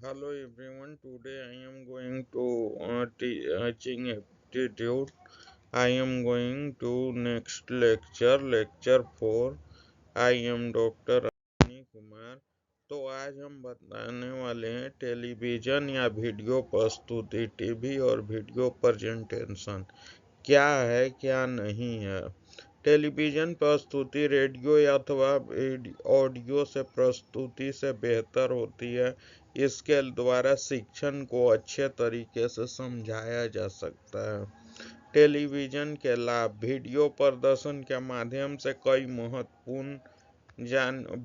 Hello everyone, today I am going to teaching aptitude. I am going to next lecture 4. I am doctor Ashwini Kumar. तो आज हम बताने वाले हैं टेलीविज़न या वीडियो प्रस्तुति, टीवी और वीडियो प्रेजेंटेशन क्या है क्या नहीं है। टेलीविज़न प्रस्तुति रेडियो अथवा ऑडियो से प्रस्तुति से बेहतर होती है। इसके द्वारा शिक्षण को अच्छे तरीके से समझाया जा सकता है। टेलीविज़न के लाभ: वीडियो प्रदर्शन के माध्यम से कई महत्वपूर्ण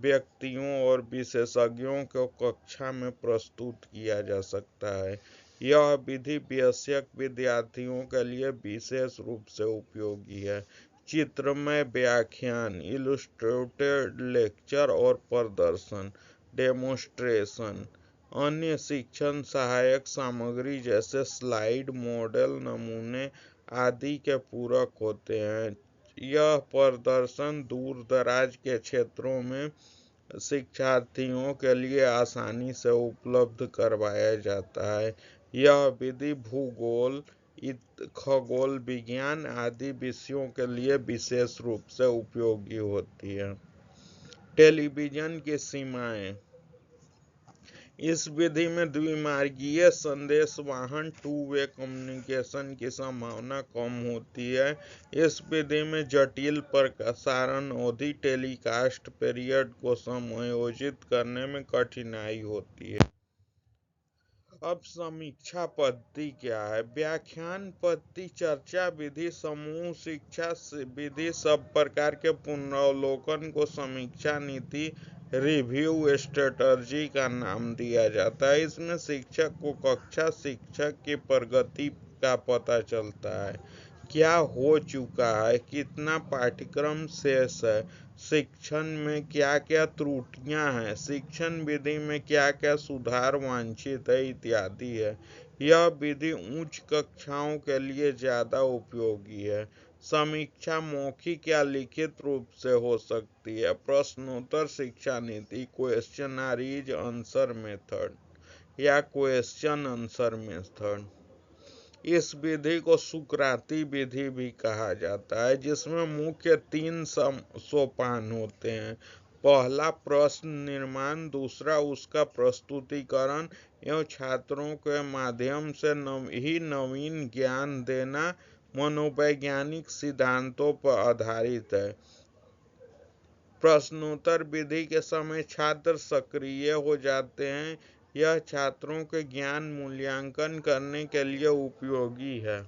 व्यक्तियों और विशेषज्ञों को कक्षा में प्रस्तुत किया जा सकता है। यह विधि वयस्क विद्यार्थियों के लिए विशेष रूप से उपयोगी है। चित्रमय व्याख्यान, इलस्ट्रेटेड लेक्चर और प्रदर्शन, डेमोन्स्ट्रेशन। अन्य शिक्षण सहायक सामग्री जैसे स्लाइड, मॉडल, नमूने आदि के पूरक होते हैं। यह प्रदर्शन दूर दराज के क्षेत्रों में शिक्षार्थियों के लिए आसानी से उपलब्ध करवाया जाता है। यह विधि भूगोल, खगोल विज्ञान आदि विषयों के लिए विशेष रूप से उपयोगी होती है। टेलीविज़न की सीमाएं: इस विधि में द्विमार्गीय संदेशवहन टू वे कम्युनिकेशन की संभावना कम होती है। इस विधि में जटिल प्रसारण अवधि टेलीकास्ट पीरियड को समायोजित करने में कठिनाई होती है। अब समीक्षा पद्धति क्या है? व्याख्यान पद्धति, चर्चा विधि, समूह शिक्षा विधि सब प्रकार के पुनरावलोकन को समीक्षा नीति रिव्यू स्ट्रेटजी का नाम दिया जाता है। इसमें शिक्षक को कक्षा शिक्षक की प्रगति का पता चलता है, क्या हो चुका है, कितना पाठ्यक्रम शेष है, शिक्षण में क्या क्या त्रुटियां हैं, शिक्षण विधि में क्या क्या सुधार वांछित है इत्यादि है। यह विधि उच्च कक्षाओं के लिए ज़्यादा उपयोगी है। समीक्षा मौखिक या लिखित रूप से हो सकती है। प्रश्नोत्तर शिक्षा नीति, क्वेश्चनरीज आंसर मेथड या क्वेश्चन आंसर मेथड। इस विधि को सुकराती विधि भी कहा जाता है, जिसमें मुख्य 3 सोपान होते हैं। पहला प्रश्न निर्माण, दूसरा उसका प्रस्तुतिकरण एवं छात्रों के माध्यम से नवीन ज्ञान देना मनोवैज्ञानिक सिद्धांतों पर आधारित है। प्रश्नोत्तर विधि के समय छात्र सक्रिय हो जाते हैं। यह छात्रों के ज्ञान मूल्यांकन करने के लिए उपयोगी है।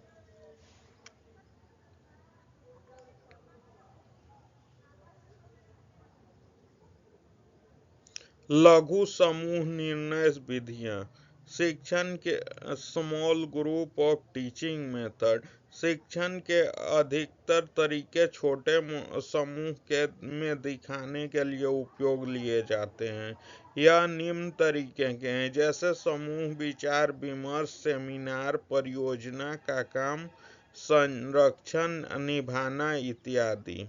लघु समूह निर्णय विधियां: शिक्षण के small group of teaching method. शिक्षण के अधिकतर तरीके छोटे समूह में दिखाने के लिए उपयोग लिए जाते हैं। यह निम्न तरीके के हैं, जैसे समूह विचार विमर्श, सेमिनार, परियोजना का काम, संरक्षण निभाना इत्यादि।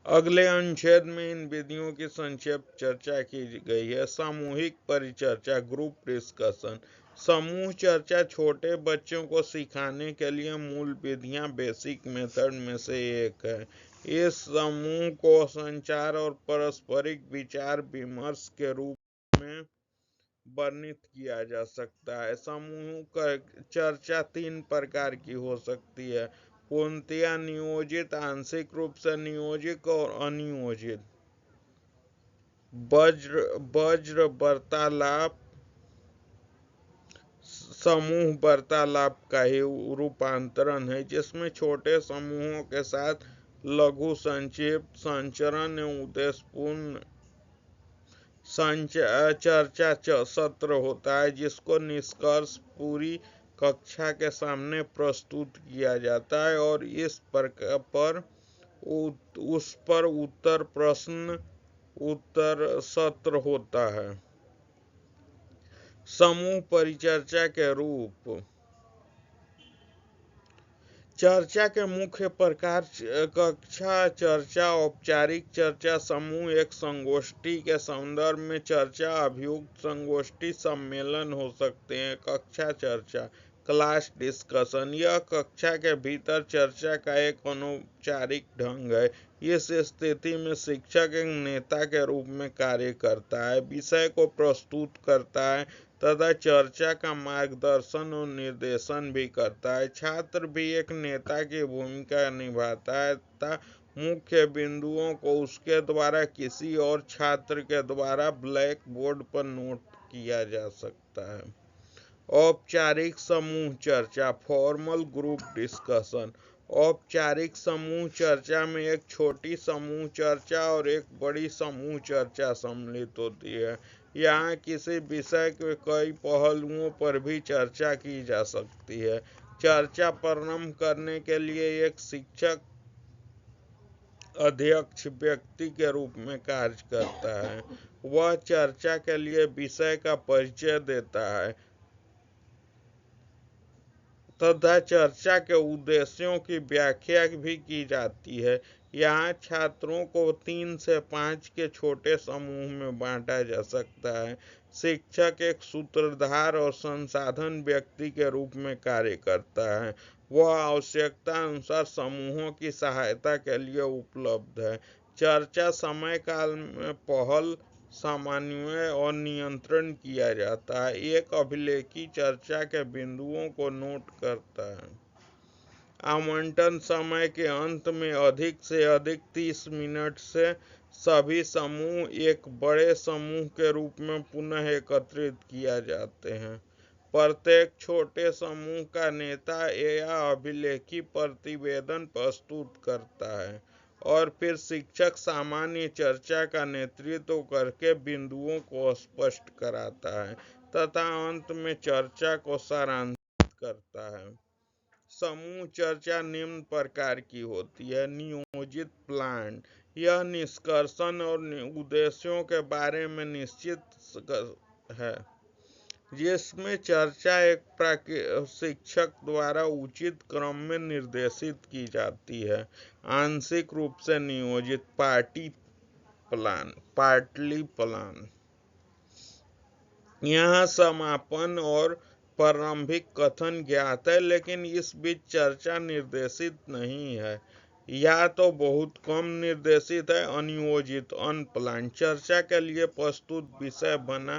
अगले अनुच्छेद में इन विधियों की संक्षिप्त चर्चा की गई है। सामूहिक परिचर्चा, ग्रुप डिस्कशन। समूह चर्चा छोटे बच्चों को सिखाने के लिए मूल विधियां बेसिक मेथड में से एक है। इस समूह को संचार और पारस्परिक विचार विमर्श के रूप में वर्णित किया जा सकता है। समूह चर्चा 3 प्रकार की हो सकती है: पूर्णतया नियोजित, आंशिक रूप से नियोजित और अनियोजित। वज्र वार्तालाप समूह वार्तालाप का ही रूपांतरण है, जिसमें छोटे समूहों के साथ लघु संक्षिप्त संचरण एवं उद्देश्यपूर्ण चर्चा सत्र होता है, जिसको निष्कर्ष पूरी कक्षा के सामने प्रस्तुत किया जाता है और उस पर उत्तर प्रश्न उत्तर सत्र होता है। समूह परिचर्चा के रूप: चर्चा के मुख्य प्रकार कक्षा चर्चा, औपचारिक चर्चा, समूह एक संगोष्ठी के संदर्भ में चर्चा, अभियुक्त संगोष्ठी सम्मेलन हो सकते हैं। कक्षा चर्चा, क्लास डिस्कशन, यह कक्षा के भीतर चर्चा का एक अनौपचारिक ढंग है। इस स्थिति में शिक्षक एक नेता के रूप में कार्य करता है, विषय को प्रस्तुत करता है तथा चर्चा का मार्गदर्शन और निर्देशन भी करता है। छात्र भी एक नेता की भूमिका निभाता है तथा मुख्य बिंदुओं को उसके द्वारा किसी और छात्र के द्वारा ब्लैक बोर्ड पर नोट किया जा सकता है। औपचारिक समूह चर्चा, फॉर्मल ग्रुप डिस्कशन। औपचारिक समूह चर्चा में एक छोटी समूह चर्चा और एक बड़ी समूह चर्चा सम्मिलित होती है। यहाँ किसी विषय के कई पहलुओं पर भी चर्चा की जा सकती है। चर्चा प्रारंभ करने के लिए एक शिक्षक अध्यक्ष व्यक्ति के रूप में कार्य करता है। वह चर्चा के लिए विषय का परिचय देता है तथा चर्चा के उद्देश्यों की व्याख्या भी की जाती है। यहाँ छात्रों को 3 से 5 के छोटे समूह में बांटा जा सकता है। शिक्षक एक सूत्रधार और संसाधन व्यक्ति के रूप में कार्य करता है। वह आवश्यकता अनुसार समूहों की सहायता के लिए उपलब्ध है। चर्चा समय काल में पहल, समन्वय और नियंत्रण किया जाता है। एक अभिलेखी चर्चा के बिंदुओं को नोट करता है। आवंटन समय के अंत में अधिक से अधिक 30 मिनट से सभी समूह एक बड़े समूह के रूप में पुनः एकत्रित किया जाते हैं। प्रत्येक छोटे समूह का नेता या अभिलेखी प्रतिवेदन प्रस्तुत करता है और फिर शिक्षक सामान्य चर्चा का नेतृत्व करके बिंदुओं को स्पष्ट कराता है तथा अंत में चर्चा को सारांशित करता है। समूह चर्चा निम्न प्रकार की होती है। नियोजित प्लान, यह निष्कर्षण और उद्देश्यों के बारे में निश्चित है, जिसमें चर्चा एक शिक्षक द्वारा उचित क्रम में निर्देशित की जाती है। आंशिक रूप से नियोजित पार्टली प्लान, यहाँ समापन और प्रारंभिक कथन ज्ञात है लेकिन इस बीच चर्चा निर्देशित नहीं है या तो बहुत कम निर्देशित है। अनियोजित अनप्लान, चर्चा के लिए प्रस्तुत विषय बना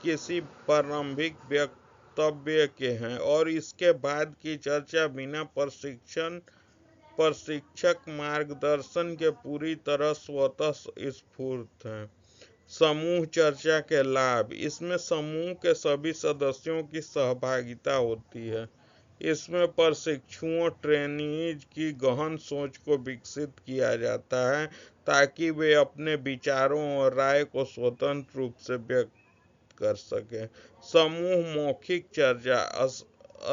किसी प्रारंभिक वक्तव्य के हैं और इसके बाद की चर्चा बिना प्रशिक्षक मार्गदर्शन के पूरी तरह स्वतः स्फूर्त है। समूह चर्चा के लाभ, इसमें समूह के सभी सदस्यों की सहभागिता होती है। इसमें प्रशिक्षुओं ट्रेनीज की गहन सोच को विकसित किया जाता है ताकि वे अपने विचारों और राय को स्वतंत्र रूप से व्यक्त कर सकें। समूह मौखिक चर्चा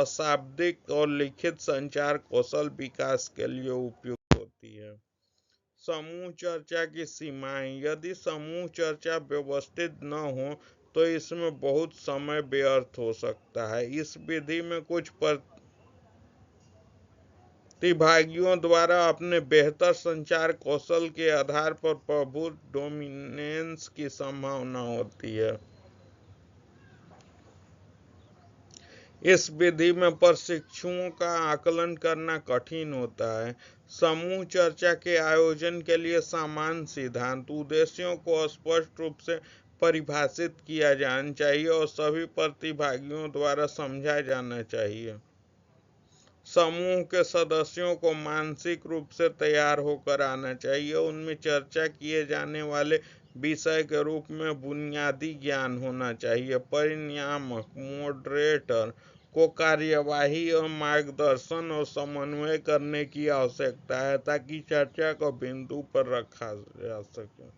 अशाब्दिक और लिखित संचार कौशल विकास के लिए उपयुक्त होती है। समूह चर्चा की सीमाएं, यदि समूह चर्चा व्यवस्थित न हो तो इसमें बहुत समय व्यर्थ हो सकता है। इस विधि में कुछ प्रतिभागियों द्वारा अपने बेहतर संचार कौशल के आधार पर प्रभुत्व डोमिनेंस की संभावना होती है। इस विधि में प्रशिक्षुओं का आकलन करना कठिन होता है। समूह चर्चा के आयोजन के लिए सामान्य सिद्धांत, उद्देश्यों को स्पष्ट रूप से परिभाषित किया जाना चाहिए और सभी प्रतिभागियों द्वारा समझा जाना चाहिए। समूह के सदस्यों को मानसिक रूप से तैयार होकर आना चाहिए। उनमें चर्चा किए जाने वाले विषय के रूप में बुनियादी ज्ञान होना चाहिए। परिनियामक मॉडरेटर को कार्यवाही और मार्गदर्शन और समन्वय करने की आवश्यकता है ताकि चर्चा को बिंदु पर रखा जा सके।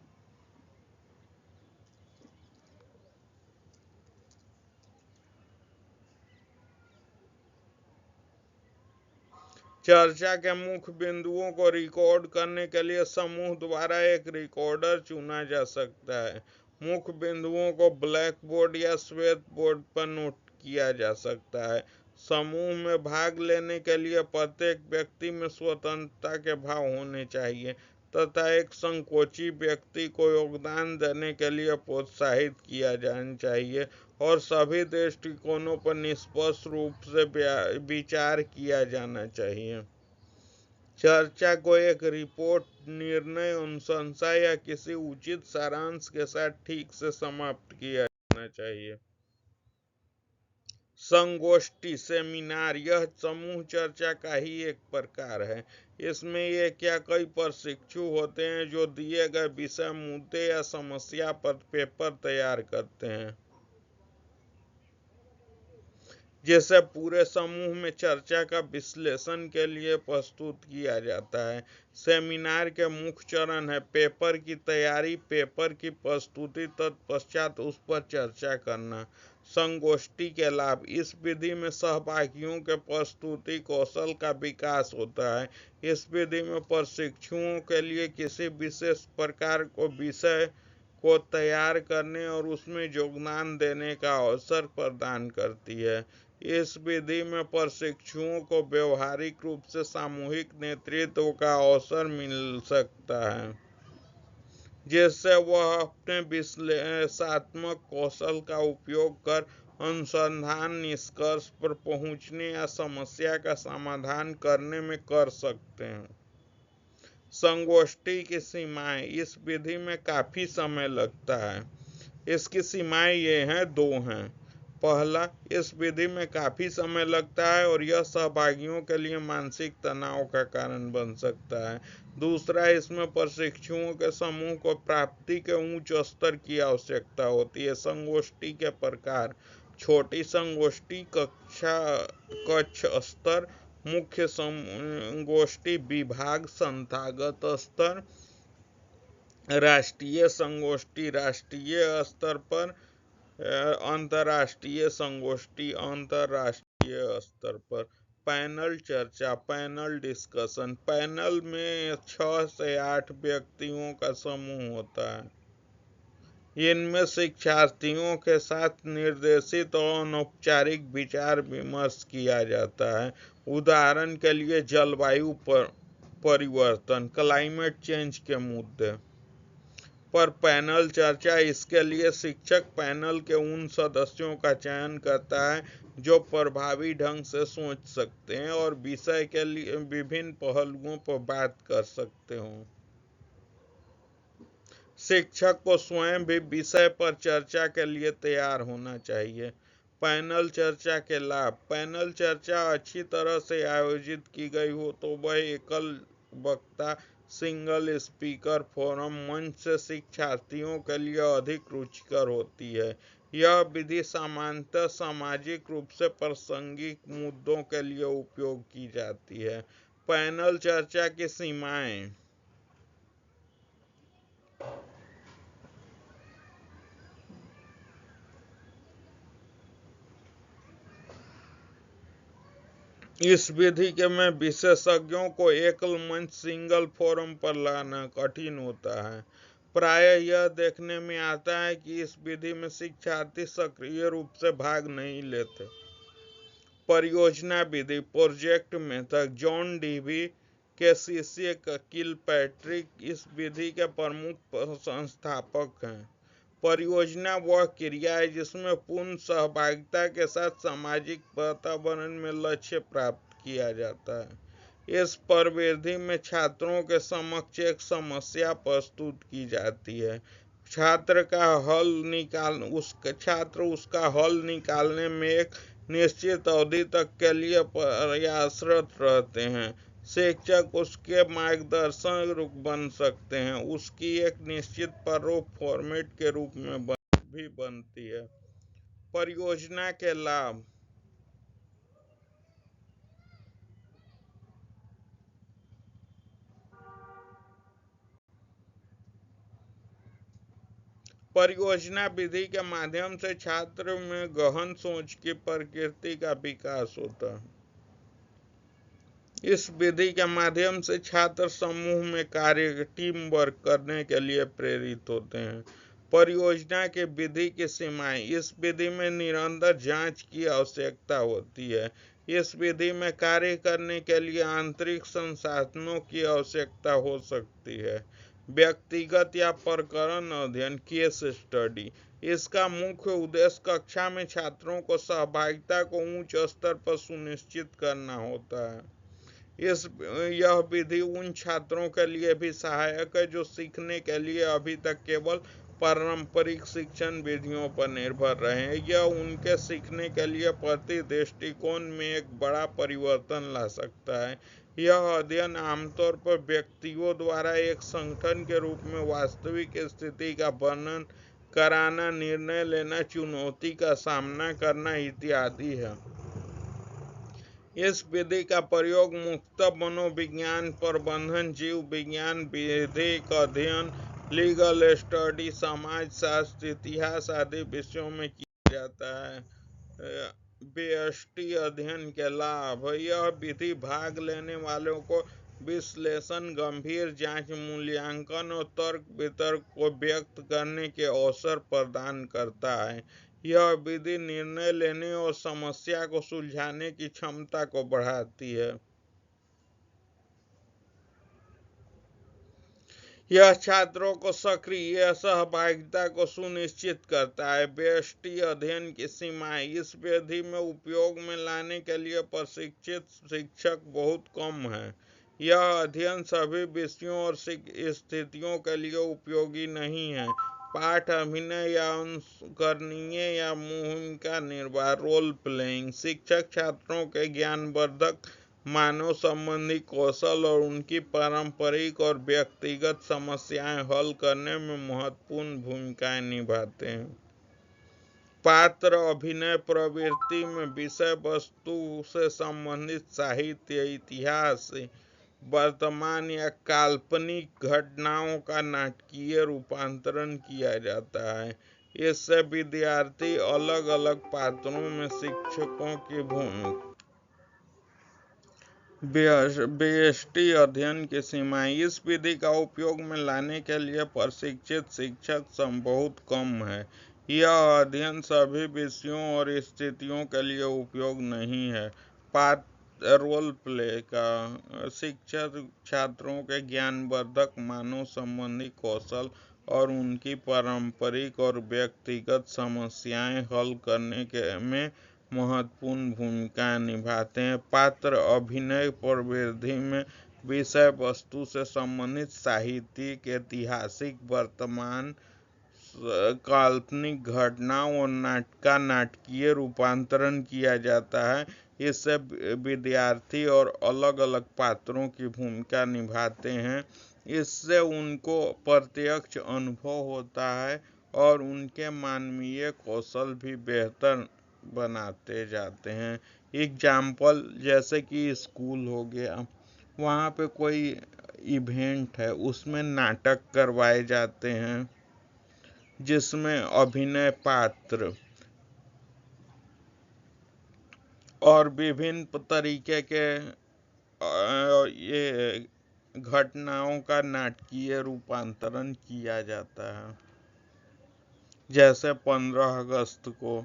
चर्चा के मुख्य बिंदुओं को रिकॉर्ड करने के लिए समूह द्वारा एक रिकॉर्डर चुना जा सकता है। मुख्य बिंदुओं को ब्लैक बोर्ड या श्वेत बोर्ड पर नोट किया जा सकता है। समूह में भाग लेने के लिए प्रत्येक व्यक्ति में स्वतंत्रता के भाव होने चाहिए तथा एक संकोची व्यक्ति को योगदान देने के लिए प्रोत्साहित किया जाना चाहिए और सभी दृष्टिकोणों पर निष्पक्ष रूप से विचार किया जाना चाहिए। चर्चा को एक रिपोर्ट, निर्णय, अनुशंसा या किसी उचित सारांश के साथ ठीक से समाप्त किया जाना चाहिए। संगोष्ठी, सेमिनार, यह समूह चर्चा का ही एक प्रकार है। इसमें एक या कई प्रशिक्षु होते हैं जो दिए गए विषय, मुद्दे या समस्या पर पेपर तैयार करते हैं जिसे पूरे समूह में चर्चा का विश्लेषण के लिए प्रस्तुत किया जाता है। सेमिनार के मुख्य चरण है पेपर की तैयारी, पेपर की प्रस्तुति, तत्पश्चात उस पर चर्चा करना। संगोष्ठी के लाभ, इस विधि में सहभागियों के प्रस्तुति कौशल का विकास होता है। इस विधि में प्रशिक्षुओं के लिए किसी विशेष प्रकार को विषय को तैयार करने और उसमें योगदान देने का अवसर प्रदान करती है। इस विधि में प्रशिक्षुओं को व्यवहारिक रूप से सामूहिक नेतृत्व का अवसर मिल सकता है जिससे वह अपने विश्लेषणात्मक कौशल का उपयोग कर अनुसंधान निष्कर्ष पर पहुंचने या समस्या का समाधान करने में कर सकते हैं। संगोष्ठी की सीमाएं, इस विधि में काफी समय लगता है। इसकी सीमाएं ये हैं, दो हैं। पहला, इस विधि में काफी समय लगता है और यह सहभागियों के लिए मानसिक तनाव का कारण बन सकता है। दूसरा, इसमें प्रशिक्षुओं के समूह को प्राप्ति के उच्च स्तर की आवश्यकता होती है। संगोष्ठी के प्रकार, छोटी संगोष्ठी, कक्ष स्तर, मुख्य संगोष्ठी, विभाग, संस्थागत स्तर, राष्ट्रीय संगोष्ठी, राष्ट्रीय स्तर पर, अंतर्राष्ट्रीय संगोष्ठी, अंतर्राष्ट्रीय स्तर पर। पैनल चर्चा, पैनल डिस्कशन, पैनल में 6 से 8 व्यक्तियों का समूह होता है। इनमें शिक्षार्थियों के साथ निर्देशित और अनौपचारिक विचार विमर्श किया जाता है। उदाहरण के लिए जलवायु परिवर्तन, क्लाइमेट चेंज के मुद्दे पर पैनल चर्चा। इसके लिए शिक्षक पैनल के उन सदस्यों का चयन करता है जो प्रभावी ढंग से सोच सकते हैं और विषय के लिए विभिन्न पहलुओं पर बात कर सकते हों। शिक्षक को स्वयं भी विषय पर चर्चा के लिए तैयार होना चाहिए। पैनल चर्चा के लाभ, पैनल चर्चा अच्छी तरह से आयोजित की गई हो तो वह एकल वक्ता, सिंगल स्पीकर फोरम मंच से शिक्षार्थियों के लिए अधिक रुचिकर होती है। यह विधि सामान्यतः सामाजिक रूप से प्रासंगिक मुद्दों के लिए उपयोग की जाती है। पैनल चर्चा की सीमाएं, इस विधि के में विशेषज्ञों को एकल मंच, सिंगल फोरम पर लाना कठिन होता है। प्रायः यह देखने में आता है कि इस विधि में शिक्षार्थी सक्रिय रूप से भाग नहीं लेते। परियोजना विधि, प्रोजेक्ट मेथड, जॉन डीवी के शिष्य किलपैट्रिक इस विधि के प्रमुख संस्थापक हैं। परियोजना वह क्रिया है जिसमें पूर्ण सहभागिता के साथ सामाजिक वातावरण में लक्ष्य प्राप्त किया जाता है। इस परिविधि में छात्रों के समक्ष एक समस्या प्रस्तुत की जाती है। छात्र उसका हल निकालने में एक निश्चित अवधि तक के लिए प्रयासरत रहते हैं। शिक्षक उसके मार्गदर्शक बन सकते हैं, उसकी एक निश्चित प्रारूप फॉर्मेट के रूप में भी बनती है। परियोजना के लाभ, परियोजना विधि के माध्यम से छात्र में गहन सोच की प्रकृति का विकास होता है। इस विधि के माध्यम से छात्र समूह में कार्य, टीम वर्क करने के लिए प्रेरित होते हैं। परियोजना के विधि की सीमाएं। इस विधि में निरंतर जांच की आवश्यकता होती है। इस विधि में कार्य करने के लिए आंतरिक संसाधनों की आवश्यकता हो सकती है। व्यक्तिगत या प्रकरण अध्ययन, केस स्टडी। इसका मुख्य उद्देश्य कक्षा में छात्रों को सहभागिता को उच्च स्तर पर सुनिश्चित करना होता है। यह विधि उन छात्रों के लिए भी सहायक है जो सीखने के लिए अभी तक केवल पारंपरिक शिक्षण विधियों पर निर्भर रहे हैं। यह उनके सीखने के लिए प्रति दृष्टिकोण में एक बड़ा परिवर्तन ला सकता है। यह अध्ययन आमतौर पर व्यक्तियों द्वारा एक संगठन के रूप में वास्तविक स्थिति का वर्णन कराना, निर्णय लेना, चुनौती का सामना करना इत्यादि है। इस विधि का प्रयोग मुख्यतः मनोविज्ञान, प्रबंधन, जीव विज्ञान, विधिक अध्ययन, लीगल स्टडी, समाज शास्त्र, इतिहास आदि विषयों में किया जाता है। व्यष्टि अध्ययन के लाभ। यह विधि भाग लेने वालों को विश्लेषण, गंभीर जांच, मूल्यांकन और तर्क वितर्क को व्यक्त करने के अवसर प्रदान करता है। यह विधि निर्णय लेने और समस्या को सुलझाने की क्षमता को बढ़ाती है। यह छात्रों को सक्रिय सहभागिता को सुनिश्चित करता है। व्यष्टि अध्ययन की सीमाएं। इस विधि में उपयोग में लाने के लिए प्रशिक्षित शिक्षक बहुत कम हैं। यह अध्ययन सभी विषयों और स्थितियों के लिए उपयोगी नहीं है। पाठ अभिनय या अनुकरणीय या भूमिका निर्वाह, रोल प्लेइंग। शिक्षक छात्रों के ज्ञानवर्धक, मानव संबंधी कौशल और उनकी पारंपरिक और व्यक्तिगत समस्याएं हल करने में महत्वपूर्ण भूमिकाएं निभाते हैं। पात्र अभिनय प्रवृत्ति में विषय वस्तु से संबंधित साहित्य, इतिहास, वर्तमान या काल्पनिक घटनाओं का नाटकीय रूपांतरण किया जाता है। इससे विद्यार्थी अलग अलग पात्रों में शिक्षकों की भूमिका। व्यष्टि अध्ययन की सीमाएं। इस विधि का उपयोग में लाने के लिए प्रशिक्षित शिक्षक बहुत कम है। यह अध्ययन सभी विषयों और स्थितियों के लिए उपयोग नहीं है। रोल प्ले का। शिक्षक छात्रों के ज्ञानवर्धक, मानव संबंधी कौशल और उनकी पारंपरिक और व्यक्तिगत समस्याएं हल करने के में महत्वपूर्ण भूमिका निभाते हैं। पात्र अभिनय प्रवृत्ति में विषय वस्तु से संबंधित साहित्यिक, ऐतिहासिक, वर्तमान, काल्पनिक घटनाओं और नाटकीय रूपांतरण किया जाता है। इससे विद्यार्थी और अलग अलग पात्रों की भूमिका निभाते हैं। इससे उनको प्रत्यक्ष अनुभव होता है और उनके मानवीय कौशल भी बेहतर बनाते जाते हैं। एग्जाम्पल जैसे कि स्कूल हो गया, वहाँ पे कोई इवेंट है, उसमें नाटक करवाए जाते हैं जिसमें अभिनय पात्र और विभिन्न तरीके के ये घटनाओं का नाटकीय रूपांतरण किया जाता है। जैसे 15 अगस्त को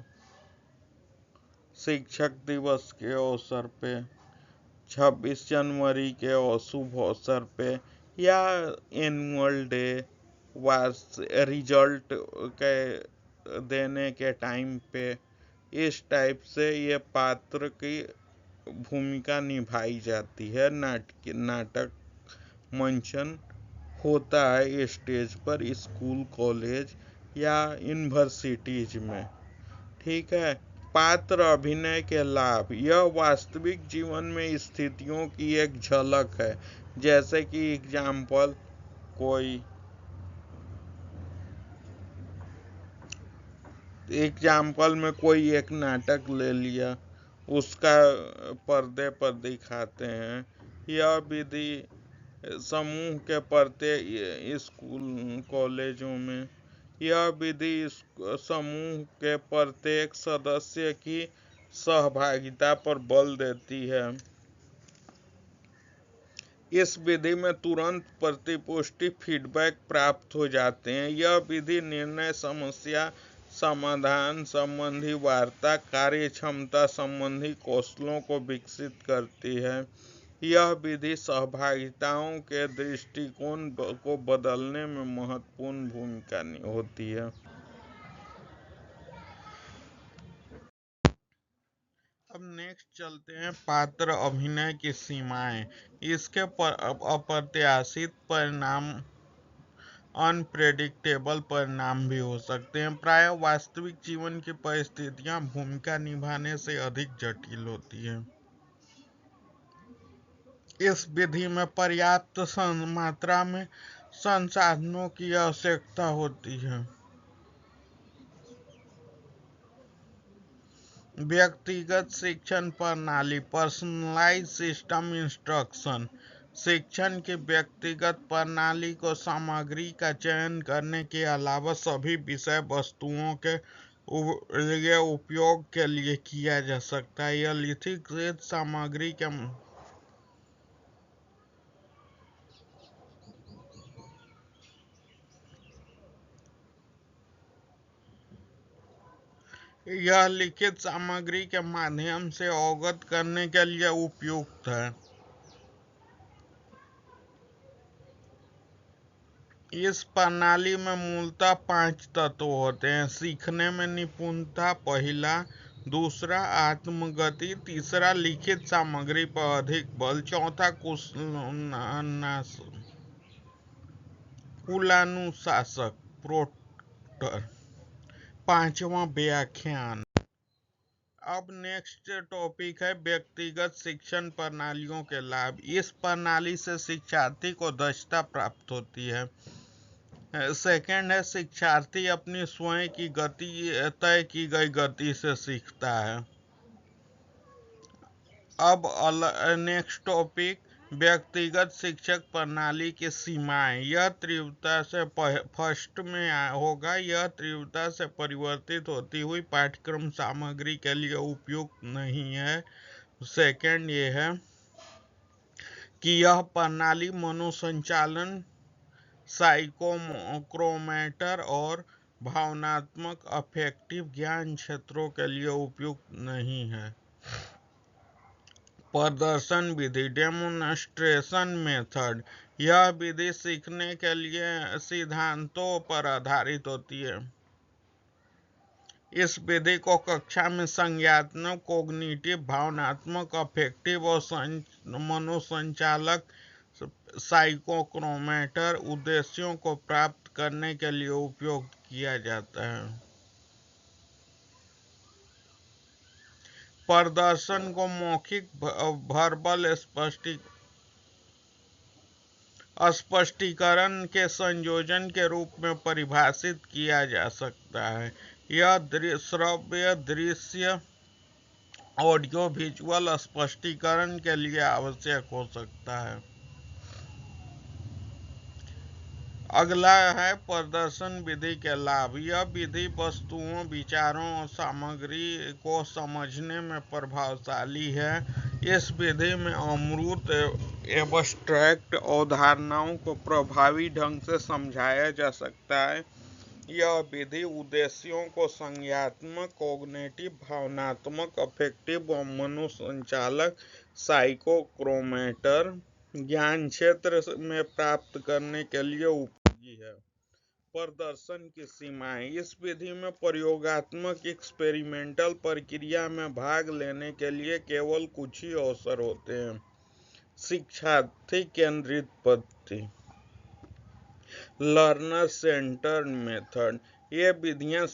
शिक्षक दिवस के अवसर पे, 26 जनवरी के शुभ अवसर पे, या एनुअल डे, रिजल्ट के देने के टाइम पे, इस टाइप से ये पात्र की भूमिका निभाई जाती है। नाटक मंचन होता है स्टेज पर स्कूल, कॉलेज या यूनिवर्सिटीज में। ठीक है। पात्र अभिनय के लाभ। यह वास्तविक जीवन में स्थितियों की एक झलक है। जैसे कि एग्जाम्पल, में कोई एक नाटक ले लिया, उसका पर्दे पर दिखाते हैं। यह विधि समूह के प्रत्येक स्कूल, कॉलेजों में यह विधि समूह के प्रत्येक सदस्य की सहभागिता पर बल देती है। इस विधि में तुरंत प्रतिपुष्टि फीडबैक प्राप्त हो जाते हैं। यह विधि निर्णय, समस्या समाधान संबंधी वार्ता, कार्यक्षमता संबंधी कौशलों को विकसित करती है। यह विधि सहभागिताओं के दृष्टिकोण को बदलने में महत्वपूर्ण भूमिका होती है। अब नेक्स्ट चलते हैं पात्र अभिनय की सीमाएं। इसके अप्रत्याशित परिणाम, अनप्रेडिक्टेबल परिणाम भी हो सकते हैं। प्रायः वास्तविक जीवन की परिस्थितियां भूमिका निभाने से अधिक जटिल होती हैं। इस विधि में पर्याप्त मात्रा में संसाधनों की आवश्यकता होती है। व्यक्तिगत शिक्षण प्रणाली, पर्सनलाइज्ड सिस्टम इंस्ट्रक्शन, शिक्षण की व्यक्तिगत प्रणाली को सामग्री का चयन करने के अलावा सभी विषय वस्तुओं के लिए उपयोग के लिए किया जा सकता है। यह लिखित सामग्री के यह लिखित सामग्री के माध्यम से अवगत करने के लिए उपयुक्त है। इस प्रणाली में मूलतः 5 तत्व होते हैं। सीखने में निपुणता पहला, दूसरा आत्मगति, तीसरा लिखित सामग्री पर अधिक बल, चौथा कुलानुशासन प्रोक्टर, पांचवा व्याख्यान। अब नेक्स्ट टॉपिक है व्यक्तिगत शिक्षण प्रणालियों के लाभ। इस प्रणाली से शिक्षार्थी को दक्षता प्राप्त होती है। सेकंड है शिक्षार्थी अपनी स्वयं की गति, तय की गई गति से सीखता है। अब नेक्स्ट टॉपिक व्यक्तिगत शिक्षक प्रणाली की सीमाएं। यह तीव्रता से फर्स्ट में होगा, यह तीव्रता से परिवर्तित होती हुई पाठ्यक्रम सामग्री के लिए उपयुक्त नहीं है। सेकंड ये है कि यह प्रणाली मनोसंचालन, साइकोमोटर और भावनात्मक अफेक्टिव ज्ञान क्षेत्रों के लिए उपयुक्त नहीं है। प्रदर्शन विधि, डेमोन्स्ट्रेशन मेथड, यह विधि सीखने के लिए सिद्धांतों पर आधारित होती है। इस विधि को कक्षा में संज्ञानात्मक, कॉग्निटिव, भावनात्मक, अफेक्टिव और मनोसंचालक साइकोमोटर उद्देश्यों को प्राप्त करने के लिए उपयोग किया जाता है। प्रदर्शन को मौखिक वर्बल स्पष्टीकरण के संयोजन के रूप में परिभाषित किया जा सकता है। यह श्रव्य, दृश्य, ऑडियो विजुअल स्पष्टीकरण के लिए आवश्यक हो सकता है। अगला है प्रदर्शन विधि के लाभ। यह विधि वस्तुओं, विचारों और सामग्री को समझने में प्रभावशाली है। इस विधि में अमूर्त एब्स्ट्रैक्ट अवधारणाओं को प्रभावी ढंग से समझाया जा सकता है। यह विधि उद्देश्यों को संज्ञानात्मक, कॉग्निटिव, भावनात्मक, अफेक्टिव और मनोसंचालक साइकोमोटर ज्ञान क्षेत्र में प्राप्त करने के लिए उपयोगी है। प्रदर्शन की सीमाएं, इस विधि में प्रयोगात्मक एक्सपेरिमेंटल प्रक्रिया में भाग लेने के लिए केवल कुछ ही अवसर होते हैं। शिक्षार्थी केंद्रित पद्धति, लर्नर सेंटर्ड मेथड, ये विधियां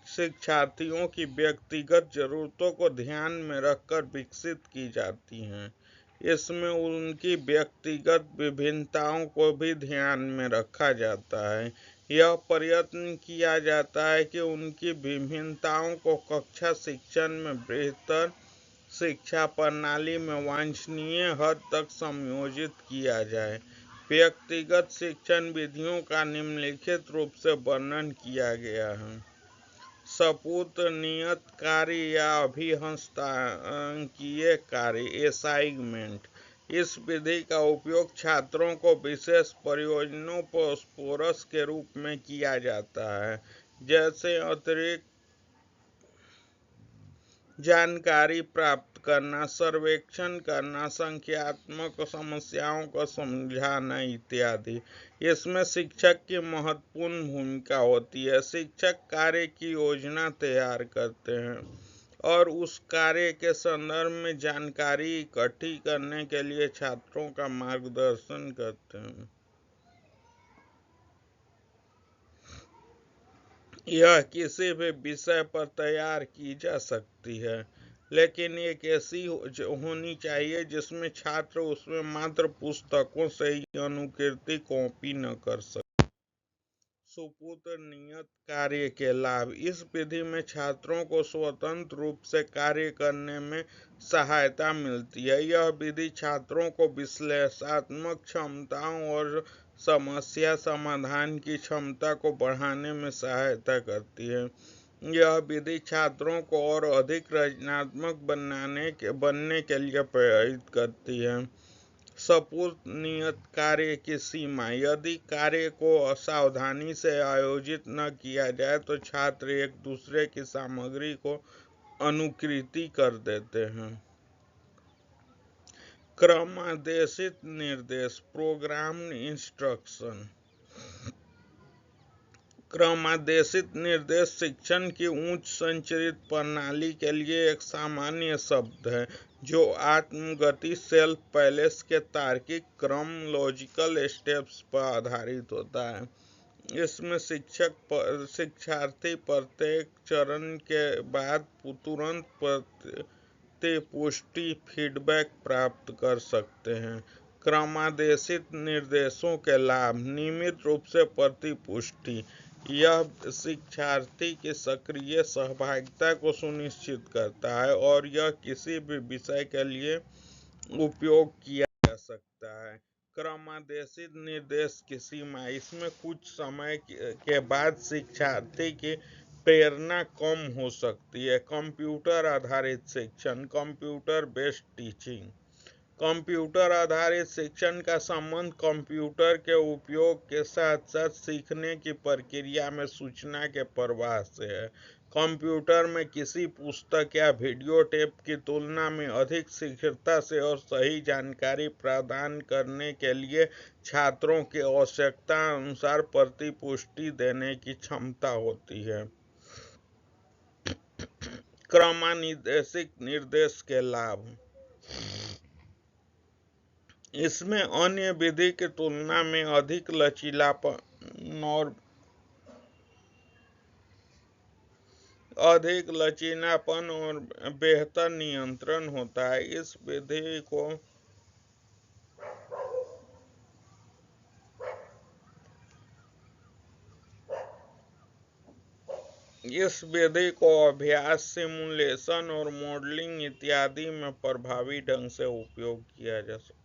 शिक्षार्थियों की व्यक्तिगत जरूरतों को ध्यान में रखकर विकसित की जाती हैं। इसमें उनकी व्यक्तिगत विभिन्नताओं को भी ध्यान में रखा जाता है। यह प्रयत्न किया जाता है कि उनकी विभिन्नताओं को कक्षा शिक्षण में बेहतर शिक्षा प्रणाली में वांछनीय हद तक समायोजित किया जाए। व्यक्तिगत शिक्षण विधियों का निम्नलिखित रूप से वर्णन किया गया है। सपूत नियत कार्य या अभिहस्तांकीय कार्य, असाइनमेंट, इस विधि का उपयोग छात्रों को विशेष परियोजनाओं पर स्पोरस के रूप में किया जाता है, जैसे अतिरिक्त जानकारी प्राप्त करना, सर्वेक्षण करना, संख्यात्मक समस्याओं को समझाना इत्यादि। इसमें शिक्षक की महत्वपूर्ण भूमिका होती है। शिक्षक कार्य की योजना तैयार करते हैं और उस कार्य के संदर्भ में जानकारी इकट्ठी करने के लिए छात्रों का मार्गदर्शन करते हैं। यह किसी भी विषय पर तैयार की जा सकती है, लेकिन एक ऐसी होनी चाहिए जिसमें छात्र उसमें मात्र पुस्तकों से ही अनुकृति कॉपी न कर सके। सुपुत्र नियत कार्य के लाभ। इस विधि में छात्रों को स्वतंत्र रूप से कार्य करने में सहायता मिलती है। यह विधि छात्रों को विश्लेषणात्मक क्षमताओं और समस्या समाधान की क्षमता को बढ़ाने में सहायता करती है। यह विधि छात्रों को और अधिक रचनात्मक बनने के लिए प्रेरित करती है। सपूर्त नियत कार्य की सीमा। यदि कार्य को असावधानी से आयोजित न किया जाए तो छात्र एक दूसरे की सामग्री को अनुकृति कर देते हैं। क्रमादेशित निर्देश, प्रोग्राम्ड इंस्ट्रक्शन। क्रमादेशित निर्देश शिक्षण की उच्च संरचित प्रणाली के लिए एक सामान्य शब्द है जो आत्मगति सेल्फ पैलेस के तार्किक क्रम लॉजिकल स्टेप्स पर आधारित होता है। इसमें शिक्षार्थी प्रत्येक चरण के बाद तुरंत प्रतिपुष्टि फीडबैक प्राप्त कर सकते हैं। क्रमादेशित निर्देशों के लाभ। नियमित रूप से प्रतिपुष्टि। यह शिक्षार्थी की सक्रिय सहभागिता को सुनिश्चित करता है और यह किसी भी विषय के लिए उपयोग किया जा सकता है। क्रमादेशित निर्देश की सीमा। इसमें कुछ समय के बाद शिक्षार्थी की प्रेरणा कम हो सकती है। कंप्यूटर आधारित शिक्षण, कंप्यूटर बेस्ड टीचिंग। कंप्यूटर आधारित शिक्षण का संबंध कंप्यूटर के उपयोग के साथ साथ सीखने की प्रक्रिया में सूचना के प्रवाह से है। कंप्यूटर में किसी पुस्तक या वीडियो टेप की तुलना में अधिक शीघ्रता से और सही जानकारी प्रदान करने के लिए छात्रों की आवश्यकता अनुसार प्रतिपुष्टि देने की क्षमता होती है। क्रमादेशित निर्देश के लाभ। इसमें अन्य विधि की तुलना में अधिक लचीलापन और बेहतर नियंत्रण होता है। इस विधि को अभ्यास, सिमुलेशन और मॉडलिंग इत्यादि में प्रभावी ढंग से उपयोग किया जा सकता है।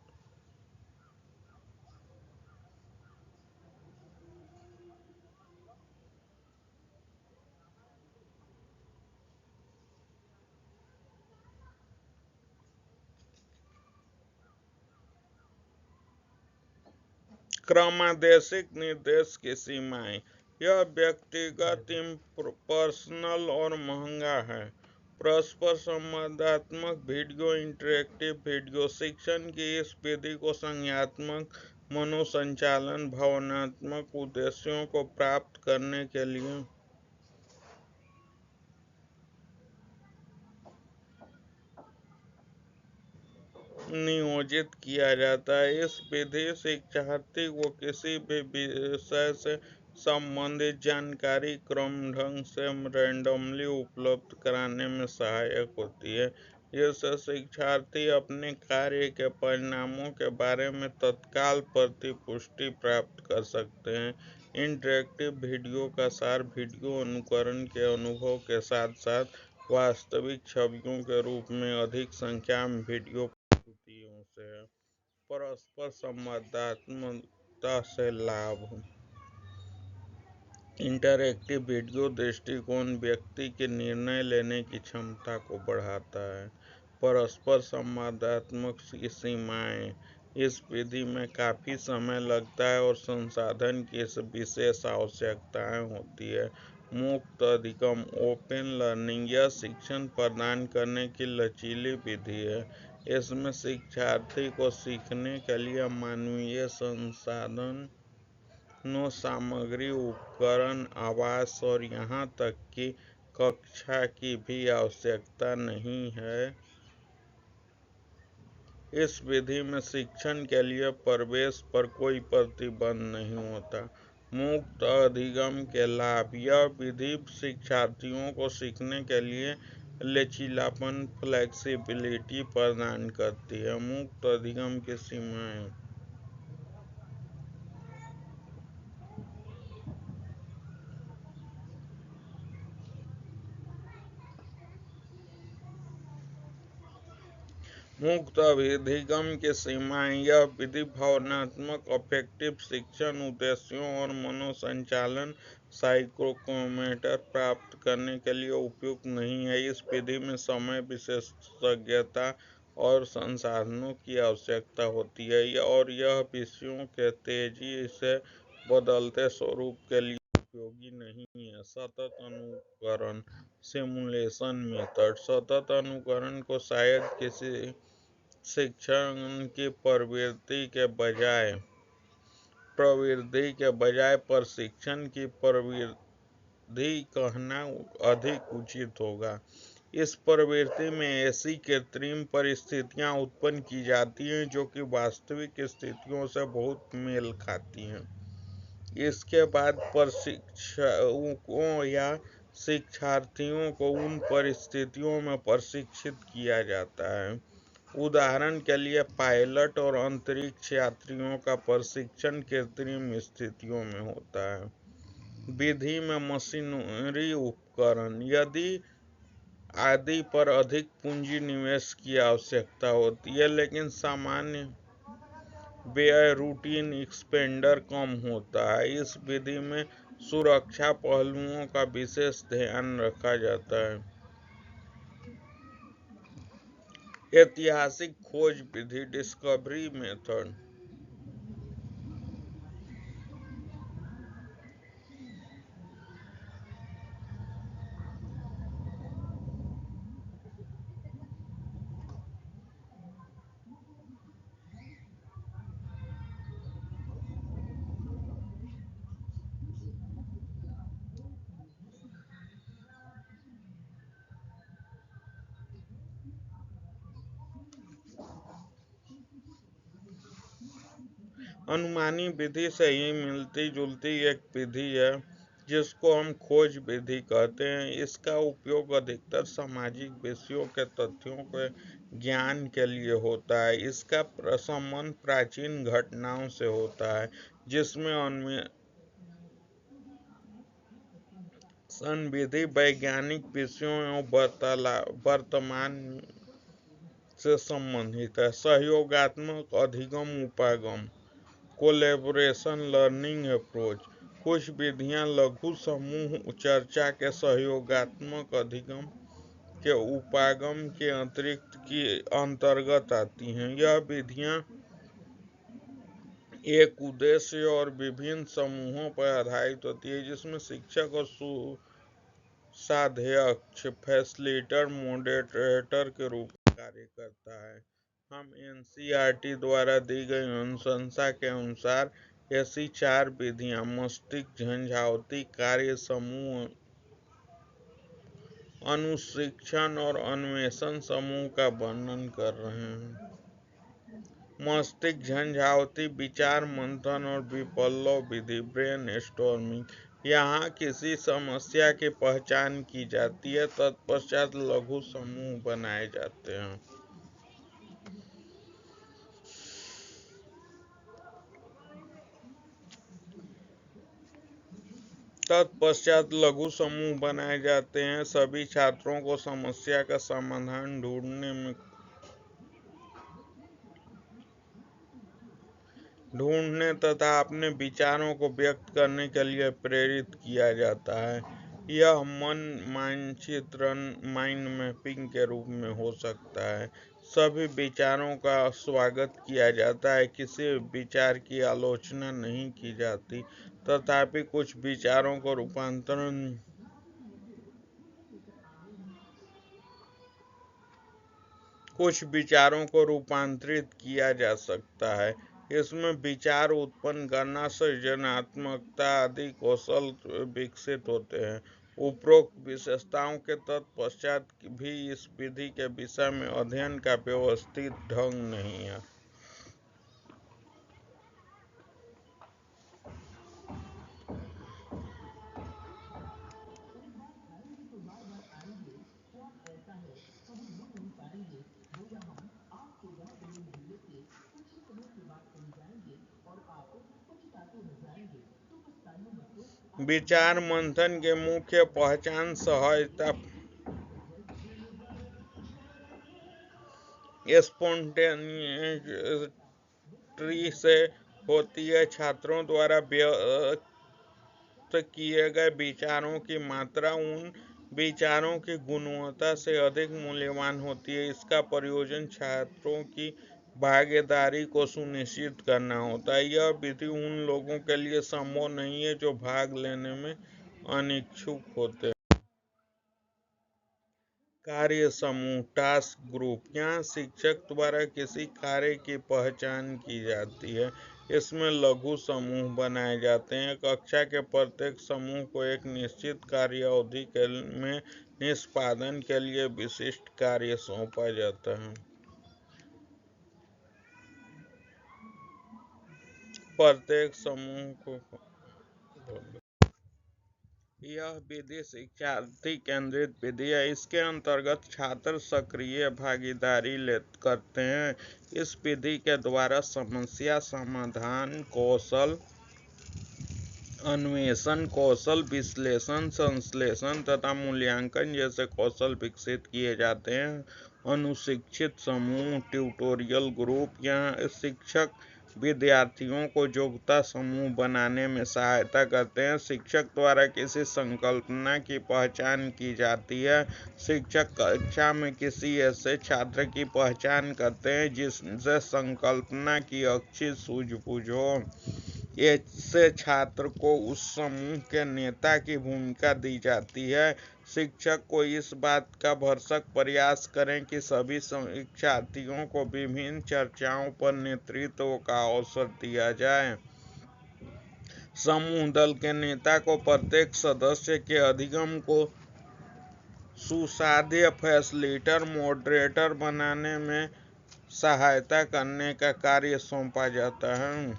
क्रमादेशित निर्देश की सीमाएं। यह व्यक्तिगत, पर्सनल और महंगा है। परस्पर संवादात्मक वीडियो, इंटरैक्टिव वीडियो। शिक्षण की इस विधि को संज्ञानात्मक, मनोसंचालन, भावनात्मक उद्देश्यों को प्राप्त करने के लिए नियोजित किया जाता है। इस विधि शिक्षार्थी को किसी भी विषय से संबंधित जानकारी क्रम ढंग से रैंडमली उपलब्ध कराने में सहायक होती है। जिससे शिक्षार्थी अपने कार्य के परिणामों के बारे में तत्काल प्रतिपुष्टि प्राप्त कर सकते हैं। इंटरैक्टिव वीडियो का सार वीडियो अनुकरण के अनुभव के साथ साथ वास्तविक छवियों के रूप में अधिक संख्या में वीडियो से है। परस्पर संवादात्मकता से लाभ। इंटरैक्टिव वीडियो दृष्टिकोण व्यक्ति की निर्णय लेने की क्षमता को बढ़ाता है। परस्पर संवादात्मक सीमाएं। इस विधि में काफी समय लगता है और संसाधन की विशेष आवश्यकताएं होती है। मुक्त अधिगम ओपन लर्निंग यह शिक्षण प्रदान करने की लचीली विधि है। इसमें शिक्षार्थी को सीखने के लिए मानवीय संसाधन नो सामग्री उपकरण आवास और यहाँ तक कि कक्षा की भी आवश्यकता नहीं है। इस विधि में शिक्षण के लिए प्रवेश पर कोई प्रतिबंध नहीं होता। मुक्त अधिगम के लाभ यह विधि शिक्षार्थियों को सीखने के लिए लचीलापन फ्लेक्सिबिलिटी प्रदान करती है। मुक्त अधिगम की सीमाएं। मुक्त अधिगम की सीमाएं यह विधि भावनात्मक अफेक्टिव शिक्षण उद्देश्यों और मनोसंचालन साइकोमोटर प्राप्त करने के लिए उपयुक्त नहीं है। इस विधि में समय विशेषज्ञता और संसाधनों की आवश्यकता होती है और यह विषयों के तेजी से बदलते स्वरूप के लिए उपयोगी नहीं है। सतत अनुकरण सिमुलेशन मेथड सतत अनुकरण को शायद किसी शिक्षण की प्रवृत्ति के बजाय प्रशिक्षण की प्रविधि कहना अधिक उचित होगा। इस प्रवृत्ति में ऐसी कृत्रिम परिस्थितियां उत्पन्न की जाती हैं जो कि वास्तविक स्थितियों से बहुत मेल खाती हैं। इसके बाद प्रशिक्षकों या शिक्षार्थियों को उन परिस्थितियों में प्रशिक्षित किया जाता है। उदाहरण के लिए पायलट और अंतरिक्ष यात्रियों का प्रशिक्षण कृत्रिम स्थितियों में होता है। विधि में मशीनरी उपकरण आदि पर अधिक पूंजी निवेश की आवश्यकता होती है, लेकिन सामान्य व्यय रूटीन एक्सपेंडर कम होता है। इस विधि में सुरक्षा पहलुओं का विशेष ध्यान रखा जाता है। ऐतिहासिक खोज विधि डिस्कवरी मेथड अनुमानी विधि से ही मिलती जुलती एक विधि है जिसको हम खोज विधि कहते हैं। इसका उपयोग अधिकतर सामाजिक विषयों के तथ्यों के ज्ञान के लिए होता है। इसका संबंध प्राचीन घटनाओं से होता है जिसमें अन्वेषण विधि वैज्ञानिक विषयों एवं वर्तमान से संबंधित है। सहयोगात्मक अधिगम उपागम कोलैबोरेशन लर्निंग अप्रोच कुछ विधियां लघु समूह चर्चा के सहयोगात्मक अधिगम के उपागम के अंतर्गत आती हैं। यह विधियां एक उद्देश्य और विभिन्न समूहों पर आधारित होती है जिसमें शिक्षक और साध्यक्ष फैसिलिटेटर मॉडरेटर के रूप में कार्य करता है। हम एनसीईआरटी द्वारा दी गई अनुशंसा के अनुसार ऐसी 4 विधियां मस्तिष्क झंझावाती कार्य समूह अनुशिक्षण और अन्वेषण समूह का वर्णन कर रहे हैं। मस्तिष्क झंझावाती विचार मंथन और विप्लव विधि ब्रेनस्टॉर्मिंग यहाँ किसी समस्या की पहचान की जाती है, तत्पश्चात लघु समूह बनाए जाते हैं। सभी छात्रों को समस्या का समाधान ढूंढने तथा अपने विचारों को व्यक्त करने के लिए प्रेरित किया जाता है। यह मन मानचित्रण माइंड मैपिंग के रूप में हो सकता है। सभी विचारों का स्वागत किया जाता है, किसी विचार की आलोचना नहीं की जाती, तथापि कुछ विचारों को रूपांतरित किया जा सकता है। इसमें विचार उत्पन्न करना, सृजनात्मकता आदि कौशल विकसित होते हैं। उपरोक्त विशेषताओं के तत्पश्चात भी इस विधि के विषय में अध्ययन का व्यवस्थित ढंग नहीं है। विचार मंथन के मुख्य पहचान सहजता, स्पॉन्टेनिटी से होती है। छात्रों द्वारा व्यक्त किए गए विचारों की मात्रा उन विचारों की गुणवत्ता से अधिक मूल्यवान होती है। इसका प्रयोजन छात्रों की भागीदारी को सुनिश्चित करना होता है। यह विधि उन लोगों के लिए संभव नहीं है जो भाग लेने में अनिच्छुक होते हैं। कार्य समूह, टास्क ग्रुप। यहाँ शिक्षक द्वारा किसी कार्य की पहचान की जाती है। इसमें लघु समूह बनाए जाते हैं। कक्षा के प्रत्येक समूह को एक निश्चित कार्य अवधि में निष्पादन के लिए विशिष्ट कार्य सौंपा जाता है। प्रत्येक समूह को यह विधि शिक्षार्थी केंद्रित विधि है। इसके अंतर्गत छात्र सक्रिय भागीदारी करते हैं। इस विधि के द्वारा समस्या समाधान कौशल, अन्वेषण कौशल, विश्लेषण, संश्लेषण तथा मूल्यांकन जैसे कौशल विकसित किए जाते हैं। अनुशिक्षित समूह, ट्यूटोरियल ग्रुप। यहाँ शिक्षक विद्यार्थियों को योग्यता समूह बनाने में सहायता करते हैं। शिक्षक द्वारा किसी संकल्पना की पहचान की जाती है। शिक्षक कक्षा में किसी ऐसे छात्र की पहचान करते हैं जिससे संकल्पना की अच्छी सूझबूझ हो। ऐसे छात्र को उस समूह के नेता की भूमिका दी जाती है। शिक्षक को इस बात का भरसक प्रयास करें कि सभी शिक्षार्थियों को विभिन्न चर्चाओं पर नेतृत्व का अवसर दिया जाए। समूह दल के नेता को प्रत्येक सदस्य के अधिगम को सुसाध्य फैसिलिटेटर, मॉडरेटर बनाने में सहायता करने का कार्य सौंपा जाता है।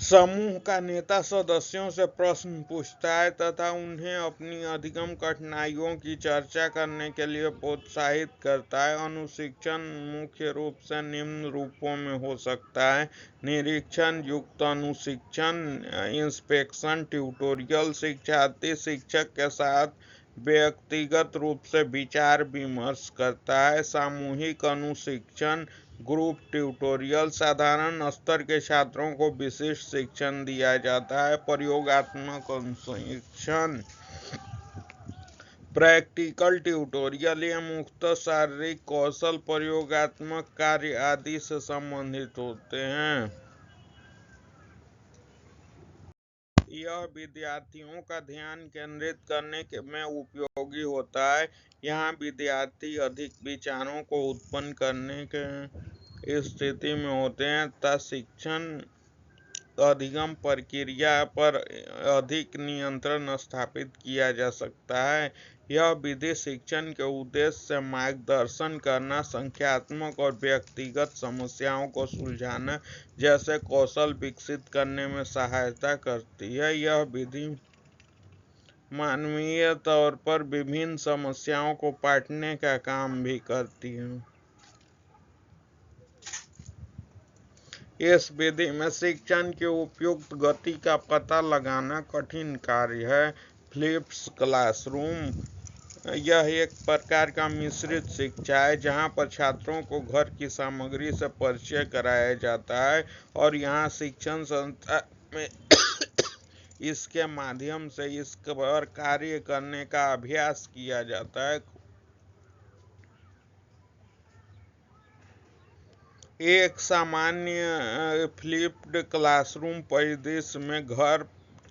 समूह का नेता सदस्यों से प्रश्न पूछता है तथा उन्हें अपनी अधिगम कठिनाइयों की चर्चा करने के लिए प्रोत्साहित करता है। अनुशिक्षण मुख्य रूप से निम्न रूपों में हो सकता है: निरीक्षण युक्त अनुशिक्षण, इंस्पेक्शन, ट्यूटोरियल। शिक्षार्थी शिक्षक के साथ व्यक्तिगत रूप से विचार विमर्श करता है। सामूहिक अनुशिक्षण, ग्रुप ट्यूटोरियल। साधारण स्तर के छात्रों को विशिष्ट शिक्षण दिया जाता है। प्रयोगात्मक अनुशिक्षण, प्रैक्टिकल ट्यूटोरियल। ये मुख्यतः शारीरिक कौशल, प्रयोगात्मक कार्य आदि से संबंधित होते हैं। यह विद्यार्थियों का ध्यान केंद्रित करने में उपयोगी होता है। यहाँ विद्यार्थी अधिक विचारों को उत्पन्न करने की स्थिति में होते हैं तथा शिक्षण अधिगम प्रक्रिया पर अधिक नियंत्रण स्थापित किया जा सकता है। यह विधि शिक्षण के उद्देश्य से मार्गदर्शन करना, संख्यात्मक और व्यक्तिगत समस्याओं को सुलझाना जैसे कौशल विकसित करने में सहायता करती है। यह विधि मानवीय तौर पर विभिन्न समस्याओं को पाटने का काम भी करती है। इस विधि में शिक्षण की उपयुक्त गति का पता लगाना कठिन कार्य है। फ्लिप्ड क्लासरूम, यह एक प्रकार का मिश्रित शिक्षा है जहां पर छात्रों को घर की सामग्री से परिचय कराया जाता है और यहां शिक्षण संस्था में इसके माध्यम से इस पर कार्य करने का अभ्यास किया जाता है। एक सामान्य फ्लिप्ड क्लासरूम परिदृश्य में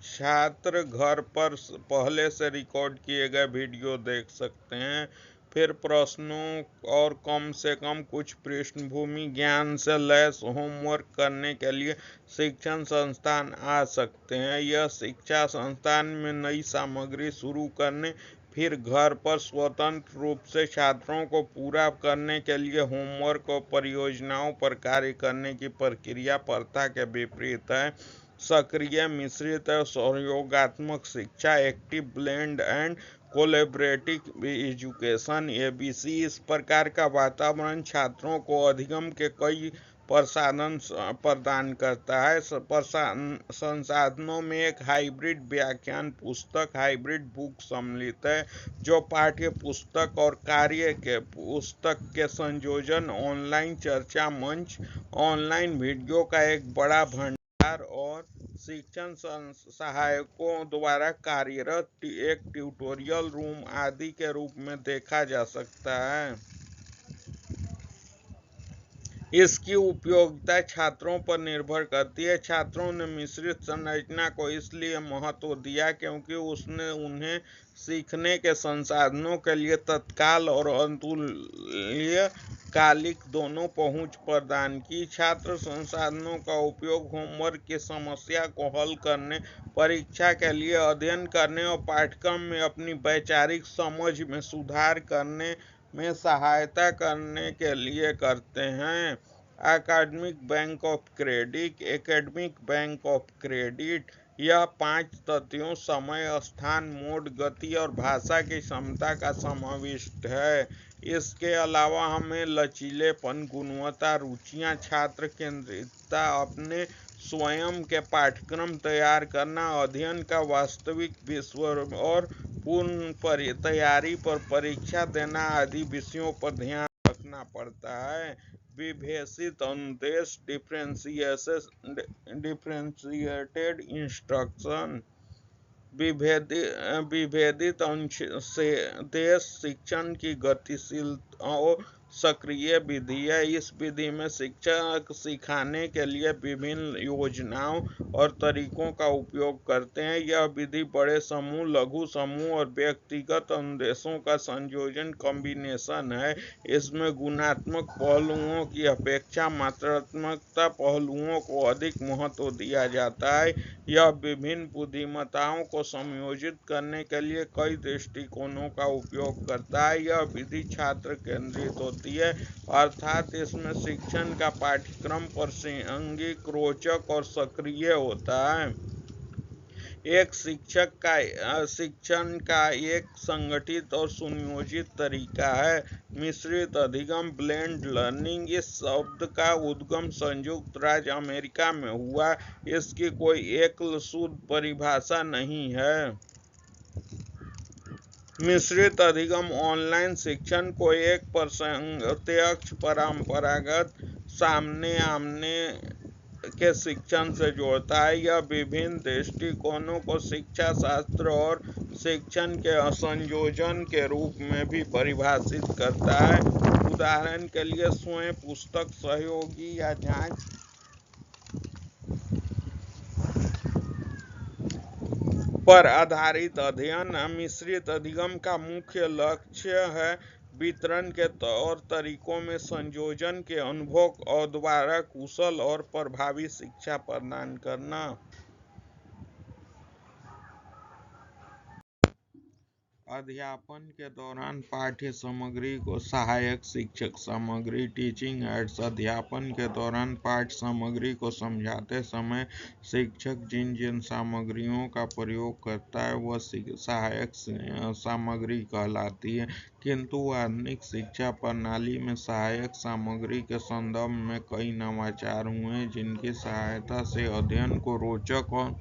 छात्र घर पर पहले से रिकॉर्ड किए गए वीडियो देख सकते हैं, फिर प्रश्नों और कम से कम कुछ पृष्ठभूमि ज्ञान से लैस होमवर्क करने के लिए शिक्षण संस्थान आ सकते हैं। यह शिक्षा संस्थान में नई सामग्री शुरू करने, फिर घर पर स्वतंत्र रूप से छात्रों को पूरा करने के लिए होमवर्क और परियोजनाओं पर कार्य करने की प्रक्रिया प्रथा के विपरीत है। सक्रिय, मिश्रित और सहयोगात्मक शिक्षा, active blend and collaborative education ABC, इस प्रकार का वातावरण छात्रों को अधिगम के कई प्रसाधन प्रदान करता है। संसाधनों में एक हाइब्रिड व्याख्यान पुस्तक, हाइब्रिड बुक सम्मिलित है, जो पाठ्य पुस्तक और कार्य के पुस्तक के संयोजन, ऑनलाइन चर्चा मंच, ऑनलाइन वीडियो का एक बड़ा भंडार और शिक्षण सहायकों द्वारा कार्यरत एक ट्यूटोरियल रूम आदि के रूप में देखा जा सकता है। इसकी उपयोगिता छात्रों पर निर्भर करती है। छात्रों ने मिश्रित संरचना को इसलिए महत्व दिया क्योंकि उसने उन्हें सीखने के संसाधनों के लिए तत्काल और अतुल्यकालिक दोनों पहुंच प्रदान की। छात्र संसाधनों का उपयोग होमवर्क की समस्या को हल करने, परीक्षा के लिए अध्ययन करने और पाठ्यक्रम में अपनी वैचारिक समझ में सुधार करने में सहायता करने के लिए करते हैं। एकेडमिक बैंक ऑफ क्रेडिट, यह 5 तथ्यों समय, स्थान, मोड, गति और भाषा की क्षमता का समाविष्ट है। इसके अलावा हमें लचीलेपन, गुणवत्ता, रुचियां, छात्र केंद्रितता, अपने स्वयं के पाठ्यक्रम तैयार करना, अध्ययन का वास्तविक विश्व और पूर्ण तैयारी पर परीक्षा देना आदि विषयों पर ध्यान रखना पड़ता है। विभेदित अनुदेश, डिफरेंशिएटेड इंस्ट्रक्शन, विभेदित अनुदेश शिक्षण की गतिशील और सक्रिय विधि है। इस विधि में शिक्षक सिखाने के लिए विभिन्न योजनाओं और तरीकों का उपयोग करते हैं। यह विधि बड़े समूह, लघु समूह और व्यक्तिगत अनुदेशों का संयोजन कॉम्बिनेशन है। इसमें गुणात्मक पहलुओं की अपेक्षा मात्रात्मक पहलुओं को अधिक महत्व दिया जाता है। यह विभिन्न बुद्धिमत्ताओं को संयोजित करने के लिए कई दृष्टिकोणों का उपयोग करता है। यह विधि छात्र केंद्रित होती है, अर्थात इसमें शिक्षण का पाठ्यक्रम प्रासंगिक, रोचक और सक्रिय होता है। एक शिक्षण का एक संगठित और सुनियोजित तरीका है मिश्रित अधिगम, ब्लेंड लर्निंग। इस शब्द का उद्गम संयुक्त राज्य अमेरिका में हुआ। इसकी कोई एक शुद्ध परिभाषा नहीं है। मिश्रित अधिगम ऑनलाइन शिक्षण को एक प्रत्यक्ष, परंपरागत, सामने-आमने के शिक्षण से जोड़ता है। यह विभिन्न दृष्टिकोणों को शिक्षा शास्त्र और शिक्षण के संयोजन के रूप में भी परिभाषित करता है। उदाहरण के लिए स्वयं पुस्तक, सहयोगी या जांच पर आधारित अध्ययन। मिश्रित अधिगम का मुख्य लक्ष्य है वितरण के तौर तरीकों में संयोजन के अनुभव द्वारा कुशल और प्रभावी शिक्षा प्रदान करना। अध्यापन के दौरान पाठ्य सामग्री को सहायक शिक्षक सामग्री, टीचिंग एड्स। अध्यापन के दौरान पाठ्य सामग्री को समझाते समय शिक्षक जिन जिन सामग्रियों का प्रयोग करता है वह सहायक सामग्री कहलाती है। किंतु आधुनिक शिक्षा प्रणाली में सहायक सामग्री के संदर्भ में कई नवाचार हुए हैं जिनकी सहायता से अध्ययन को रोचक और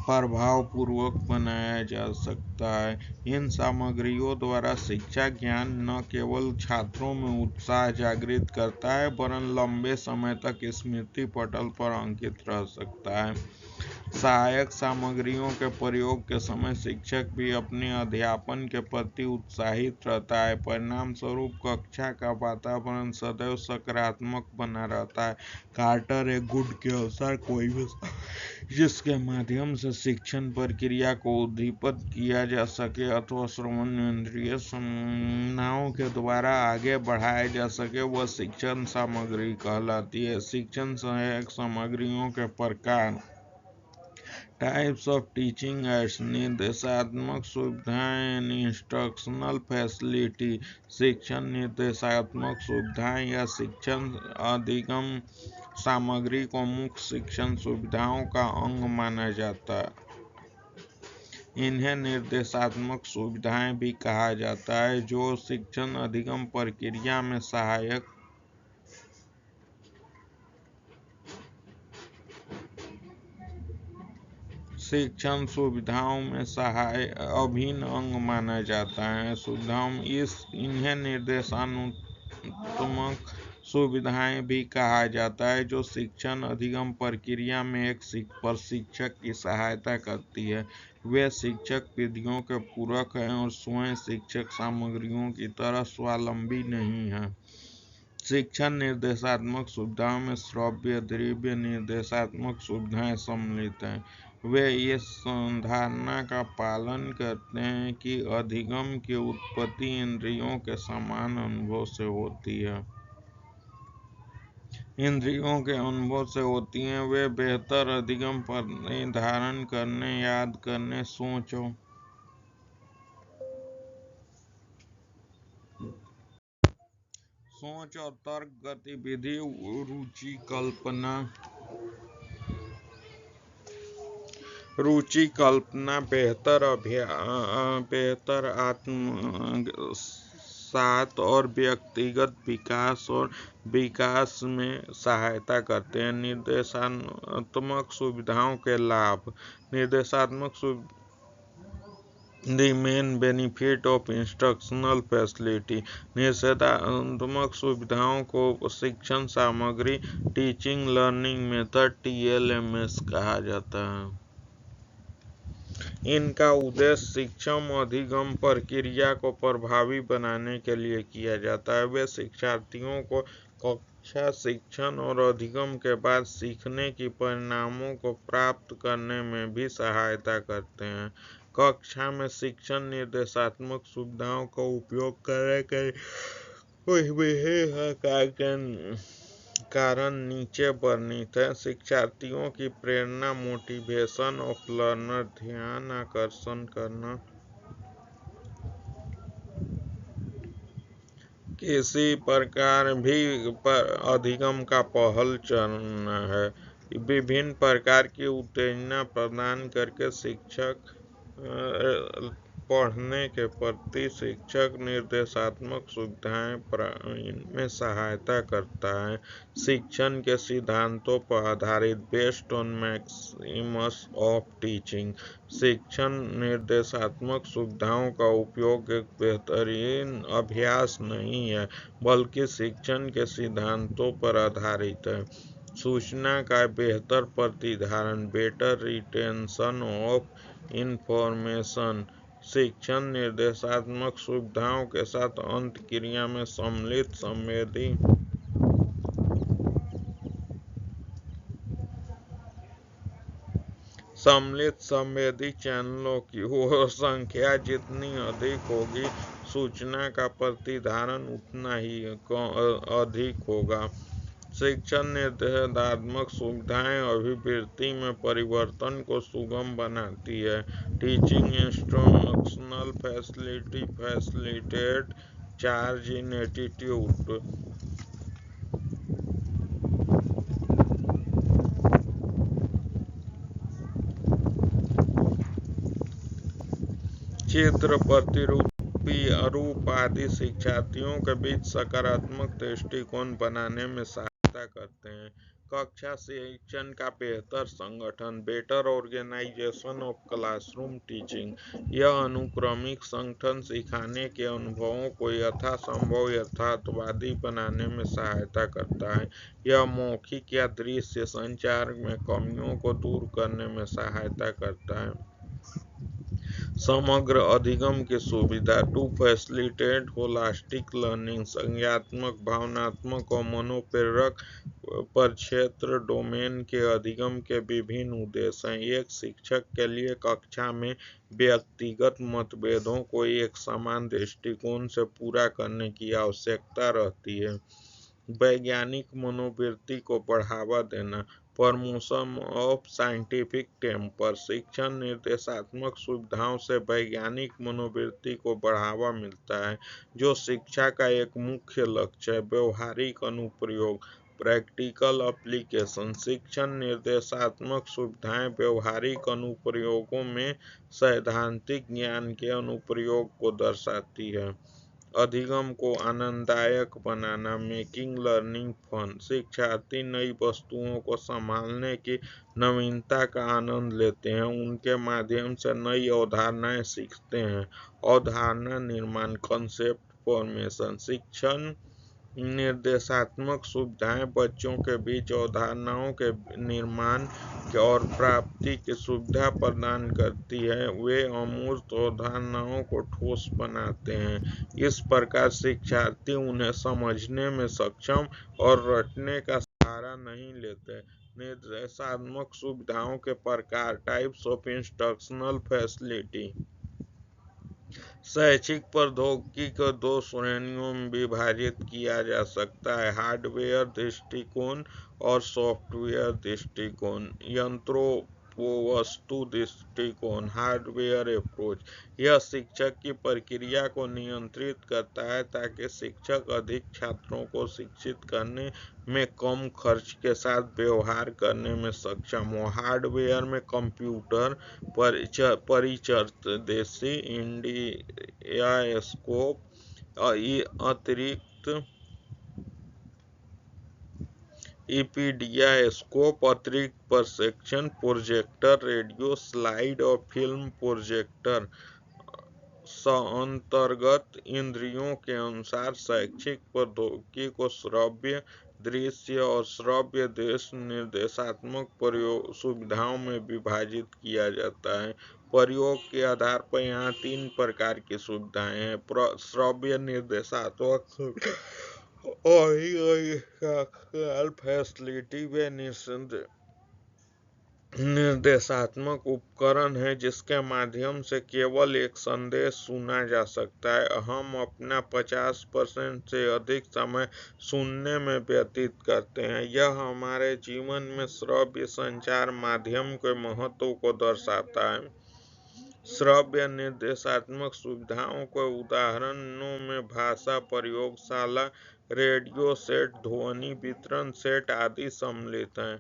प्रभावपूर्वक बनाया जा सकता है। इन सामग्रियों द्वारा शिक्षा ज्ञान न केवल छात्रों में उत्साह जागृत करता है वरन लंबे समय तक स्मृति पटल पर अंकित रह सकता है। सहायक सामग्रियों के प्रयोग के समय शिक्षक भी अपने अध्यापन के प्रति उत्साहित रहता है। परिणाम स्वरूप कक्षा का वातावरण सदैव सकारात्मक बना रहता है। कार्टर एक गुड के अनुसार कोई भी जिसके माध्यम से शिक्षण प्रक्रिया को उद्दीपित किया जा सके अथवा श्रवणेंद्रिय संज्ञाओं के द्वारा आगे बढ़ाया जा सके वह शिक्षण सामग्री कहलाती है। शिक्षण सहायक सामग्रियों के प्रकार। Types of teaching ads. निर्देशात्मक सुविधाएं इंस्ट्रक्शनल फैसिलिटी। शिक्षण निर्देशात्मक सुविधाएं या शिक्षण अधिगम सामग्री को मुख्य शिक्षण सुविधाओं का अंग माना जाता है। इन्हें निर्देशात्मक सुविधाएं भी कहा जाता है जो शिक्षण अधिगम प्रक्रिया में सहायक शिक्षण सुविधाओं में अभिन्न अंग माना जाता है। इन्हें निर्देशात्मक सुविधाएं भी कहा जाता है जो शिक्षण अधिगम प्रक्रिया में एक प्रशिक्षक की सहायता करती है। वे शिक्षक विधियों के पूरक हैं और स्वयं शिक्षक सामग्रियों की तरह स्वावलंबी नहीं हैं। शिक्षण निर्देशात्मक सुविधाओं में श्रव्य दृश्य निर्देशात्मक सुविधाएं सम्मिलित हैं। वे इस धारणा का पालन करते हैं कि अधिगम की उत्पत्ति इंद्रियों के समान अनुभव से होती है। इंद्रियों के अनुभव से होती है। वे बेहतर अधिगम पर निर्धारण करने याद करने सोच और तर्क गतिविधि रुचि कल्पना बेहतर आत्मसात और व्यक्तिगत विकास में सहायता करते हैं। निर्देशात्मक सुविधाओं के लाभ। निर्देशात्मक The main benefit of instructional facility। निर्देशात्मक सुविधाओं को शिक्षण सामग्री टीचिंग लर्निंग मेथड TLMS कहा जाता है। इनका उद्देश्य शिक्षण अधिगम प्रक्रिया को प्रभावी बनाने के लिए किया जाता है। वे शिक्षार्थियों को कक्षा शिक्षण और अधिगम के बाद सीखने के परिणामों को प्राप्त करने में भी सहायता करते हैं। कक्षा में शिक्षण निर्देशात्मक सुविधाओं का उपयोग करने के कारण नीचे वर्णित है। शिक्षार्थियों की प्रेरणा मोटिवेशन ऑफ लर्नर ध्यान आकर्षण करना। किसी प्रकार भी अधिगम का पहल चरण है। विभिन्न प्रकार की उत्तेजना प्रदान करके शिक्षक पढ़ने के प्रति शिक्षक निर्देशात्मक सुविधाएं इनमें सहायता करता है। शिक्षण के सिद्धांतों पर आधारित based on Maxim's of teaching. शिक्षण निर्देशात्मक सुविधाओं का उपयोग एक बेहतरीन अभ्यास नहीं है बल्कि शिक्षण के सिद्धांतों पर आधारित है। सूचना का बेहतर प्रतिधारण बेटर रिटेंशन ऑफ इंफॉर्मेशन। शिक्षण निर्देशात्मक सुविधाओं के साथ अंत क्रिया में सम्मिलित संवेदी चैनलों की वो संख्या जितनी अधिक होगी सूचना का प्रतिधारण उतना ही अधिक होगा। शिक्षण निर्देशात्मक सुविधाएं अभिवृत्ति में परिवर्तन को सुगम बनाती है। Teaching instructional facility facilitate charge in attitude. चित्र प्रतिरूप आदि शिक्षार्थियों के बीच सकारात्मक दृष्टिकोण बनाने में सहायता करते हैं। कक्षा शिक्षण का बेहतर संगठन, better organisation of classroom teaching. यह अनुक्रमिक संगठन सिखाने के अनुभवों को यथासंभव यथार्थवादी बनाने में सहायता करता है। यह मौखिक या दृश्य संचार में कमियों को दूर करने में सहायता करता है। समग्र अधिगम की सुविधा, टू फैसिलिटेट होलास्टिक लर्निंग। संज्ञानात्मक, भावनात्मक और मनोप्रेरक परिक्षेत्र डोमेन के अधिगम के विभिन्न उद्देश्य हैं। एक शिक्षक के लिए कक्षा में व्यक्तिगत मतभेदों को एक समान दृष्टिकोण से पूरा करने की आवश्यकता रहती है। वैज्ञानिक मनोवृत्ति को बढ़ावा देना, प्रमोशन ऑफ साइंटिफिक टेम्पर। शिक्षण निर्देशात्मक सुविधाओं से वैज्ञानिक मनोवृत्ति को बढ़ावा मिलता है, जो शिक्षा का एक मुख्य लक्ष्य है। व्यवहारिक अनुप्रयोग, प्रैक्टिकल एप्लीकेशन। शिक्षण निर्देशात्मक सुविधाएं व्यवहारिक अनुप्रयोगों में सैद्धांतिक ज्ञान के अनुप्रयोग को दर्शाती है। अधिगम को आनंददायक बनाना, मेकिंग लर्निंग फन। शिक्षार्थी नई वस्तुओं को संभालने की नवीनता का आनंद लेते हैं, उनके माध्यम से नई अवधारणाएं सीखते हैं। अवधारणा निर्माण, कंसेप्ट फॉर्मेशन। शिक्षण निर्देशात्मक सुविधाएं बच्चों के बीच अवधारणाओं के निर्माण और प्राप्ति की सुविधा प्रदान करती है। वे अमूर्त अवधारणाओं को ठोस बनाते हैं। इस प्रकार शिक्षार्थी उन्हें समझने में सक्षम और रटने का सहारा नहीं लेते। निर्देशात्मक सुविधाओं के प्रकार, टाइप्स ऑफ इंस्ट्रक्शनल फैसिलिटी। शैक्षिक प्रौद्योगिकी को दो श्रेणियों में विभाजित किया जा सकता है, हार्डवेयर दृष्टिकोण और सॉफ्टवेयर दृष्टिकोण। यंत्रोपवस्तु दृष्टिकोण, हार्डवेयर अप्रोच। यह शिक्षक की प्रक्रिया को नियंत्रित करता है ताकि शिक्षक अधिक छात्रों को शिक्षित करने में कम खर्च के साथ व्यवहार करने में सक्षम हो। हार्डवेयर में कंप्यूटर, परिचर्देशी, इंडियास्कोप, ईपीडियास्कोप, अतिरिक्त प्रक्षेपण, प्रोजेक्टर, रेडियो, स्लाइड और फिल्म प्रोजेक्टर। अंतर्गत इंद्रियों के अनुसार शैक्षिक प्रौद्योगिकी को श्रव्य, दृश्य और श्रव्य दृश्य निर्देशात्मक सुविधाओं में विभाजित किया जाता है। प्रयोग के आधार पर यहाँ 3 प्रकार की सुविधाएं हैं। श्रव्य निर्देशात्मक फैसिलिटी वे निर्देशात्मक उपकरण है जिसके माध्यम से केवल एक संदेश सुना जा सकता है। हम अपना 50% से अधिक समय सुनने में व्यतीत करते हैं। यह हमारे जीवन में श्रव्य संचार माध्यम के महत्व को दर्शाता है। श्रव्य निर्देशात्मक सुविधाओं के उदाहरणों में भाषा प्रयोगशाला, रेडियो सेट, ध्वनि वितरण सेट आदि सम्मिलित हैं।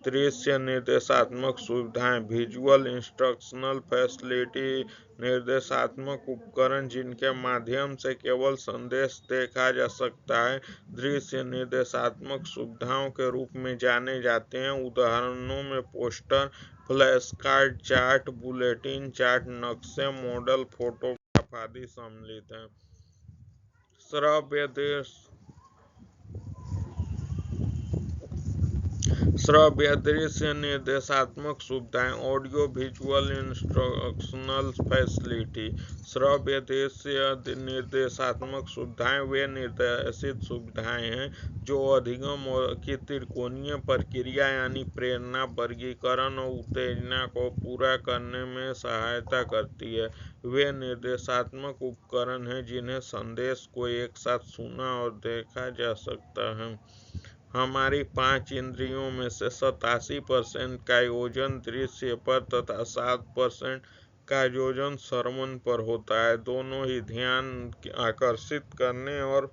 दृश्य निर्देशात्मक सुविधाएं, विजुअल इंस्ट्रक्शनल फैसिलिटी। निर्देशात्मक उपकरण जिनके माध्यम से केवल संदेश देखा जा सकता है दृश्य निर्देशात्मक सुविधाओं के रूप में जाने जाते हैं। उदाहरणों में poster, flash card, chart, bulletin chart, नक्शे, मॉडल, फोटोग्राफ आदि सम्मिलित हैं। श्रव्य दृश्य निर्देशात्मक सुविधाएं, ऑडियो विजुअल इंस्ट्रक्शनल फैसिलिटी। श्रव्य दृश्य निर्देशात्मक सुविधाएं वे निर्देशित सुविधाएं हैं जो अधिगम की त्रिकोणीय प्रक्रिया यानी प्रेरणा, वर्गीकरण और उत्तेजना को पूरा करने में सहायता करती है। वे निर्देशात्मक उपकरण हैं जिन्हें संदेश को एक साथ सुना और देखा जा सकता है। हमारी 5 इंद्रियों में से 87% का आयोजन दृश्य पर तथा 7% का आयोजन श्रवण पर होता है। दोनों ही ध्यान आकर्षित करने और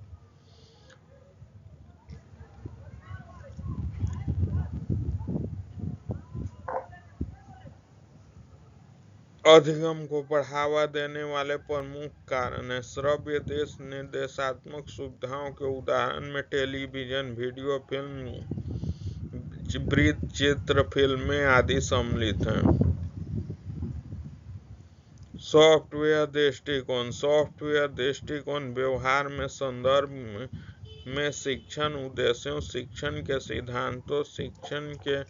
अधिगम को बढ़ावा देने वाले प्रमुख कारण हैं। श्रव्य दृश्य निर्देशात्मक सुविधाओं के उदाहरण में टेलीविजन, वीडियो, फिल्म, वृत्त चित्र फिल्में आदि सम्मिलित हैं। सॉफ्टवेयर दृष्टिकोण। सॉफ्टवेयर दृष्टिकोण व्यवहार में संदर्भ में शिक्षण उद्देश्यों, शिक्षण के सिद्धांतों, शिक्षण के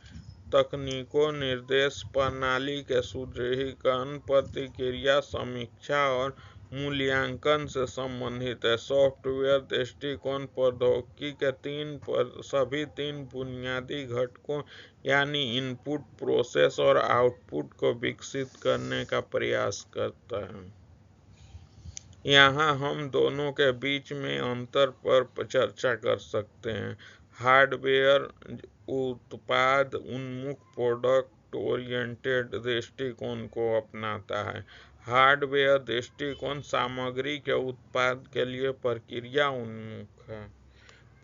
तकनीकों, निर्देश प्रणाली के सुदृढ़ीकरण, प्रतिक्रिया, समीक्षा और मूल्यांकन से संबंधित है। सॉफ्टवेयर दृष्टिकोण प्रौद्योगिकी के सभी तीन बुनियादी घटकों यानी इनपुट, प्रोसेस और आउटपुट को विकसित करने का प्रयास करता है। यहाँ हम दोनों के बीच में अंतर पर चर्चा कर सकते हैं। हार्डवेयर उत्पाद उन्मुख प्रोडक्ट ओरिएंटेड दृष्टिकोण को अपनाता है। हार्डवेयर दृष्टिकोण सामग्री के उत्पाद के लिए प्रक्रिया उन्मुख है।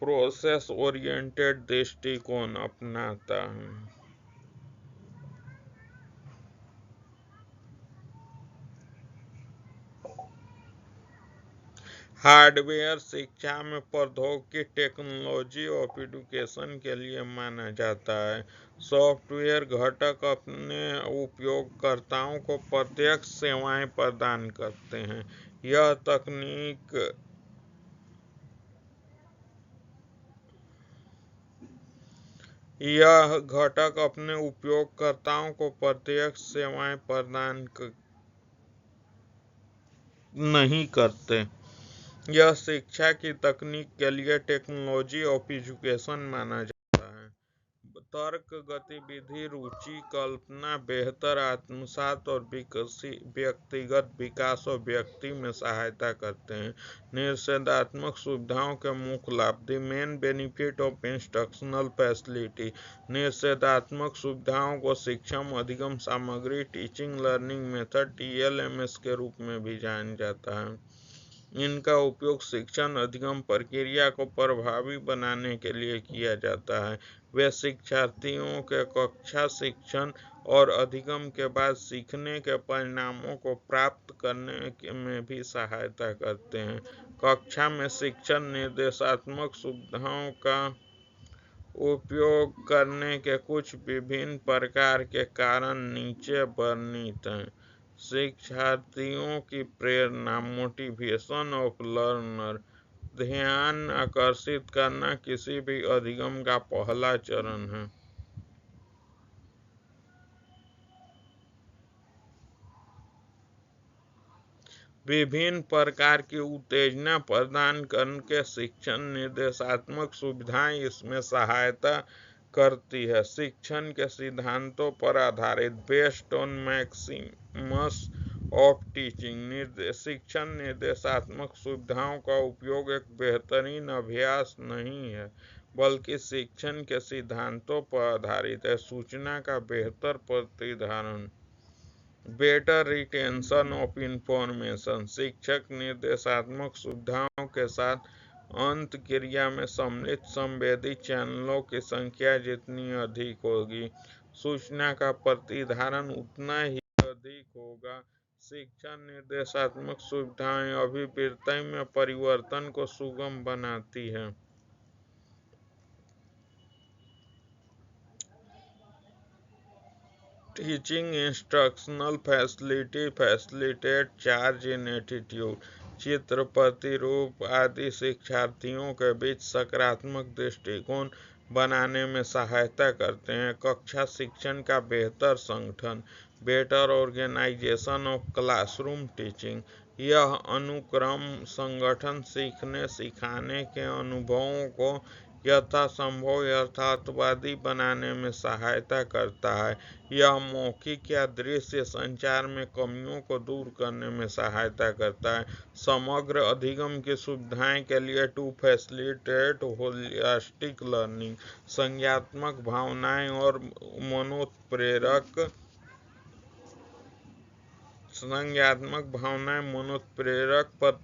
प्रोसेस ओरिएंटेड दृष्टिकोण अपनाता है। हार्डवेयर शिक्षा में प्रौद्योगिकी, टेक्नोलॉजी और एजुकेशन के लिए माना जाता है। सॉफ्टवेयर घटक अपने उपयोगकर्ताओं को प्रत्यक्ष सेवाएं प्रदान करते हैं। यह घटक अपने उपयोगकर्ताओं को प्रत्यक्ष सेवाएं प्रदान नहीं करते। यह शिक्षा की तकनीक के लिए टेक्नोलॉजी ऑफ एजुकेशन माना जाता है। तर्क, गतिविधि, रुचि, कल्पना, बेहतर आत्मसात और व्यक्तिगत विकास और व्यक्ति में सहायता करते हैं। निषेधात्मक सुविधाओं के मुख्य लाभ। The main benefit of instructional facility. निषेधात्मक सुविधाओं को शिक्षण अधिगम सामग्री, टीचिंग लर्निंग मेथड, TLMS के रूप में भी जाना जाता है। इनका उपयोग शिक्षण अधिगम प्रक्रिया को प्रभावी बनाने के लिए किया जाता है। वे शिक्षार्थियों के कक्षा शिक्षण और अधिगम के बाद सीखने के परिणामों को प्राप्त करने में भी सहायता करते हैं। कक्षा में शिक्षण निर्देशात्मक सुविधाओं का उपयोग करने के कुछ विभिन्न प्रकार के कारण नीचे वर्णित हैं। शिक्षार्थियों की प्रेरणा, मोटिवेशन ऑफ लर्नर। ध्यान आकर्षित करना किसी भी अधिगम का पहला चरण है। विभिन्न प्रकार की उत्तेजना प्रदान करके शिक्षण निर्देशात्मक सुविधाएं इसमें सहायता करती है। शिक्षण के सिद्धांतों पर आधारित, based on Maximus of teaching. शिक्षण निर्देशात्मक सुविधाओं का उपयोग एक बेहतरीन अभ्यास नहीं है, बल्कि शिक्षण के सिद्धांतों पर आधारित है। सूचना का बेहतर प्रतिधारण। Better retention of information. शिक्षक निर्देशात्मक सुविधाओं के साथ अंत क्रिया में सम्मिलित संवेदी चैनलों की संख्या जितनी अधिक होगी, सूचना का प्रतिधारण उतना ही अधिक होगा। शिक्षण निर्देशात्मक सुविधाएं अभिवृत्ति में परिवर्तन को सुगम बनाती हैं। Teaching instructional facility facilitate charge in attitude. चित्र, प्रतिरूप आदि शिक्षार्थियों के बीच सकारात्मक दृष्टिकोण बनाने में सहायता करते हैं। कक्षा शिक्षण का बेहतर संगठन। Better organisation of classroom teaching. यह अनुक्रम संगठन सीखने सिखाने के अनुभवों को यथासंभव यथार्थवादी बनाने में सहायता करता है। यह मौखिक या दृश्य संचार में कमियों को दूर करने में सहायता करता है। समग्र अधिगम की सुविधाएं के लिए टू फैसिलिटेट होलिस्टिक लर्निंग। संज्ञानात्मक भावनाएं और मनोत्प्रेरक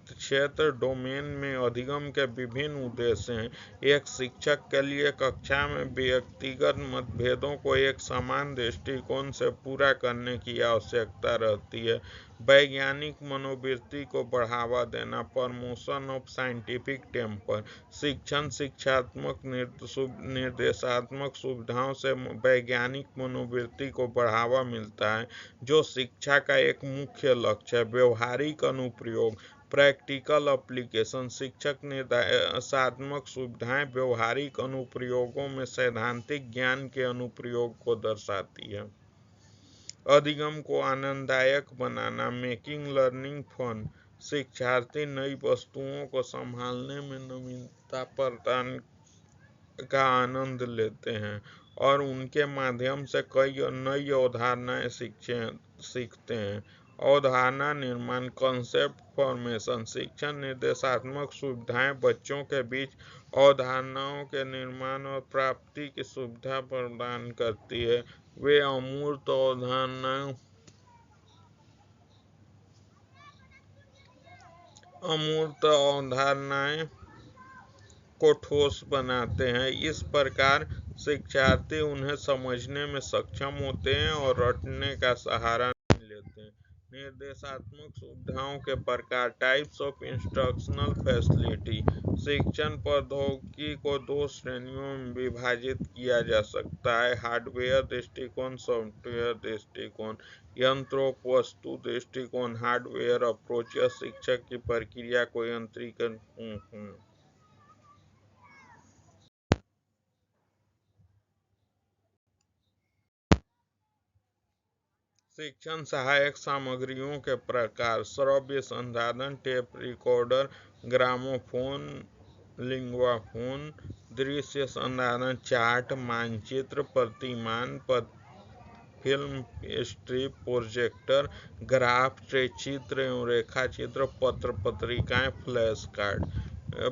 क्षेत्र डोमेन में अधिगम के विभिन्न उद्देश्य हैं। एक शिक्षक के लिए कक्षा में व्यक्तिगत मतभेदों को एक समान दृष्टिकोण से पूरा करने की आवश्यकता रहती है। वैज्ञानिक मनोवृत्ति को बढ़ावा देना, प्रमोशन ऑफ साइंटिफिक टेम्पर। शिक्षण शिक्षात्मक निर्देशात्मक सुविधाओं से वैज्ञानिक मनोवृत्ति को बढ़ावा मिलता है, जो शिक्षा का एक मुख्य लक्ष्य है। व्यवहारिक अनुप्रयोग, प्रैक्टिकल एप्लीकेशन। शिक्षक निर्देशात्मक सुविधाएं व्यवहारिक अनुप्रयोगों में सैद्धांतिक ज्ञान के अनुप्रयोग को दर्शाती है। अधिगम को आनंददायक बनाना, मेकिंग लर्निंग फन। शिक्षार्थी नई वस्तुओं को संभालने में नवीनता प्रदान का आनंद लेते हैं और उनके माध्यम से कई नई अवधारणाएं सीखते हैं। अवधारणा निर्माण, कॉन्सेप्ट फॉर्मेशन। शिक्षण निर्देशात्मक सुविधाएं बच्चों के बीच अवधारणाओं के निर्माण और प्राप्ति की सुविधा प्रदान करती है। वे अमूर्त अवधारणाएं को ठोस बनाते हैं। इस प्रकार शिक्षार्थी उन्हें समझने में सक्षम होते हैं और रटने का सहारा नहीं लेते हैं। निर्देशात्मक सुविधाओं के प्रकार, टाइप्स ऑफ इंस्ट्रक्शनल फैसिलिटी। शिक्षण प्रौद्योगिकी को दो श्रेणियों में विभाजित किया जा सकता है: हार्डवेयर दृष्टिकोण, सॉफ्टवेयर दृष्टिकोण। यंत्रोपवस्तु दृष्टिकोण, हार्डवेयर अप्रोच। यह शिक्षक की प्रक्रिया को यंत्रीकृत शिक्षण सहायक सामग्रियों के प्रकार, श्रव्य संसाधन, टेप रिकॉर्डर, ग्रामोफोन, लिंग्वाफोन। दृश्य संसाधन, चार्ट, मानचित्र, प्रतिमान, फिल्म स्ट्रिप, प्रोजेक्टर, ग्राफ, चित्र एवं रेखाचित्र, पत्र पत्रिकाएं, फ्लैश कार्ड।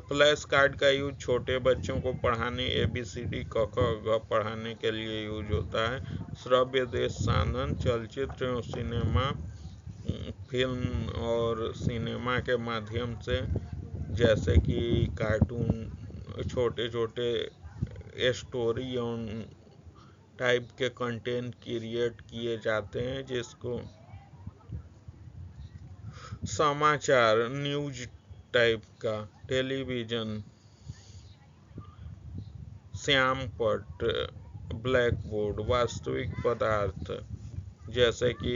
फ्लैश कार्ड का यूज छोटे बच्चों को पढ़ाने, ABCD क ख ग पढ़ाने के लिए यूज होता है। श्रव्य दृश्य साधन, चलचित्र एवं सिनेमा, फिल्म और सिनेमा के माध्यम से, जैसे कि कार्टून, छोटे छोटे स्टोरी एवं टाइप के कंटेंट क्रिएट किए जाते हैं, जिसको समाचार, न्यूज टाइप का। टेलीविजन, श्यामपट, ब्लैक बोर्ड। वास्तविक पदार्थ, जैसे कि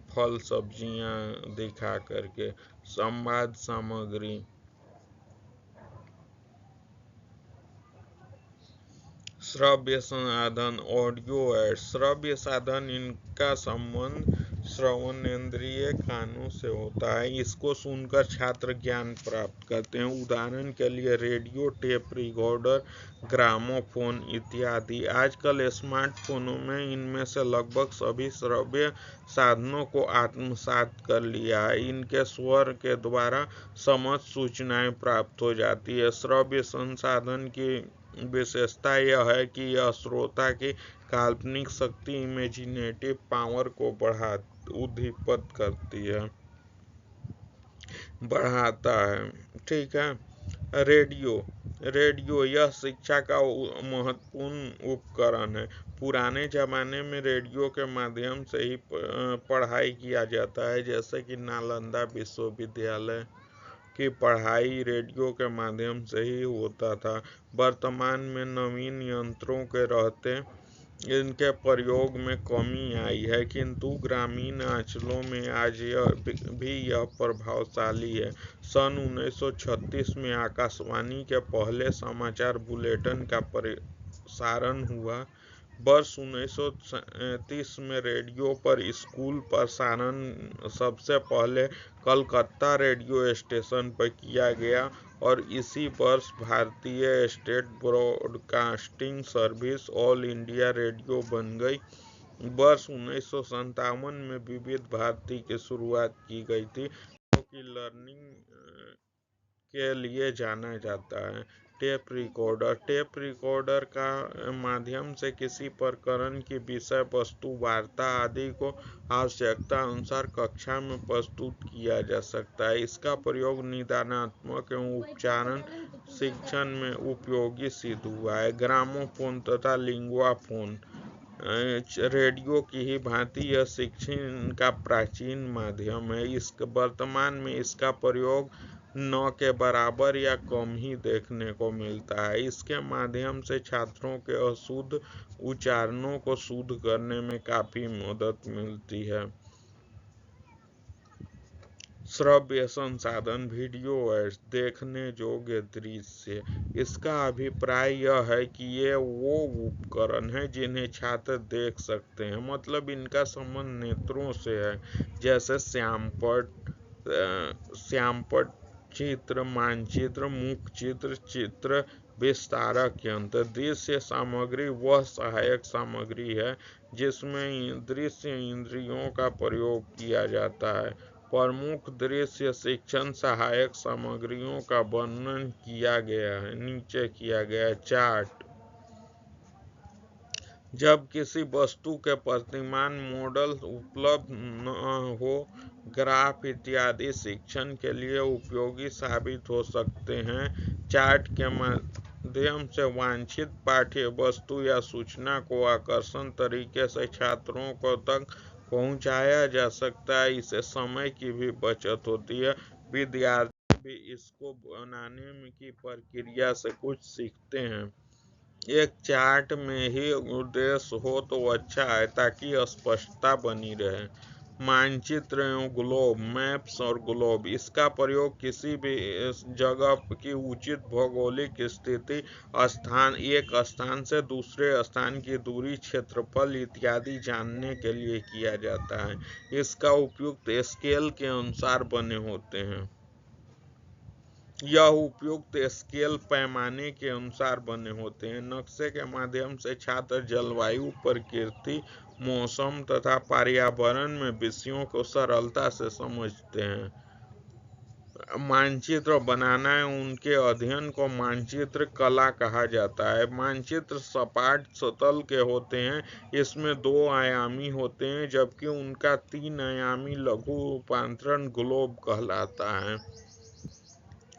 फल सब्जियां दिखा करके। संवाद सामग्री, श्रव्य साधन, ऑडियो एड। श्रव्य साधन, इनका संबंध श्रवणेंद्रिय कानों से होता है। इसको सुनकर छात्र ज्ञान प्राप्त करते हैं। उदाहरण के लिए रेडियो, टेप रिकॉर्डर, ग्रामोफोन इत्यादि। आजकल स्मार्टफोनों में इनमें से लगभग सभी श्रव्य साधनों को आत्मसात कर लिया है। इनके स्वर के द्वारा समझ सूचनाएं प्राप्त हो जाती है। श्रव्य संसाधन की विशेषता यह है कि यह श्रोता की काल्पनिक शक्ति, इमेजिनेटिव पावर को उद्दीपित करती है, बढ़ाता है। ठीक है। रेडियो यह शिक्षा का महत्वपूर्ण उपकरण है। पुराने जमाने में रेडियो के माध्यम से ही पढ़ाई किया जाता है, जैसे कि नालंदा विश्वविद्यालय की पढ़ाई रेडियो के माध्यम से ही होता था। वर्तमान में नवीन यंत्रों के रहते इनके प्रयोग में कमी आई है, किंतु ग्रामीण अंचलों में आज यह प्रभावशाली है। सन 1936 में आकाशवाणी के पहले समाचार बुलेटिन का प्रसारण हुआ। वर्ष 1937 में रेडियो पर स्कूल प्रसारण सबसे पहले कलकत्ता रेडियो स्टेशन पर किया गया और इसी वर्ष भारतीय state broadcasting service all India radio बन गई। वर्ष 1957 में विविध भारती की शुरुआत की गई थी, जो कि लर्निंग के लिए जाना जाता है। टेप रिकॉर्डर का माध्यम से किसी प्रकरण की विषय वस्तु, वार्ता आदि को आवश्यकता अनुसार कक्षा में प्रस्तुत किया जा सकता है। इसका प्रयोग निदानात्मक एवं उपचारण शिक्षण में उपयोगी सिद्ध हुआ है। ग्रामोफोन तथा लिंग्वाफोन, रेडियो की ही भांति यह शिक्षण का प्राचीन माध्यम है। इस वर्तमान में इसका प्रयोग न के बराबर या कम ही देखने को मिलता है। इसके माध्यम से छात्रों के अशुद्ध उच्चारणों को शुद्ध करने में काफी मदद मिलती है। श्रव्य संसाधन, वीडियो एड्स, देखने योग्य दृश्य। इसका अभिप्राय यह है कि ये वो उपकरण हैं जिन्हें छात्र देख सकते हैं, मतलब इनका संबंध नेत्रों से है, जैसे श्यामपट्ट चित्र, मानचित्र, मुख चित्र, चित्र विस्तारक यंत्र। दृश्य सामग्री वह सहायक सामग्री है जिसमें दृश्य इंद्रियों का प्रयोग किया जाता है। प्रमुख दृश्य शिक्षण सहायक सामग्रियों का वर्णन किया गया है, नीचे किया गया है। चार्ट। जब किसी वस्तु के प्रतिमान मॉडल उपलब्ध न हो, ग्राफ इत्यादि शिक्षण के लिए उपयोगी साबित हो सकते हैं। चार्ट के माध्यम से वांछित पाठ्य वस्तु या सूचना को आकर्षक तरीके से छात्रों को तक पहुंचाया जा सकता है। इससे समय की भी बचत होती है। विद्यार्थी भी इसको बनाने की प्रक्रिया से कुछ सीखते हैं। एक चार्ट में ही उद्देश्य हो तो अच्छा है, ताकि स्पष्टता बनी रहे। मानचित्र एवं ग्लोब, मैप्स और ग्लोब। इसका प्रयोग किसी भी जगह की उचित भौगोलिक स्थिति, स्थान, एक स्थान से दूसरे स्थान की दूरी, क्षेत्रफल इत्यादि जानने के लिए किया जाता है। इसका उपयुक्त स्केल के अनुसार बने होते हैं। यह उपयुक्त स्केल पैमाने के अनुसार बने होते हैं। नक्शे के माध्यम से छात्र जलवायु, प्रकृति, मौसम तथा पर्यावरण में विषयों को सरलता से समझते हैं। मानचित्र बनाना एवं उनके अध्ययन को मानचित्र कला कहा जाता है। मानचित्र सपाट सतल के होते हैं। इसमें 2 आयामी होते हैं, जबकि उनका 3 आयामी लघु रूपांतरण ग्लोब कहलाता है।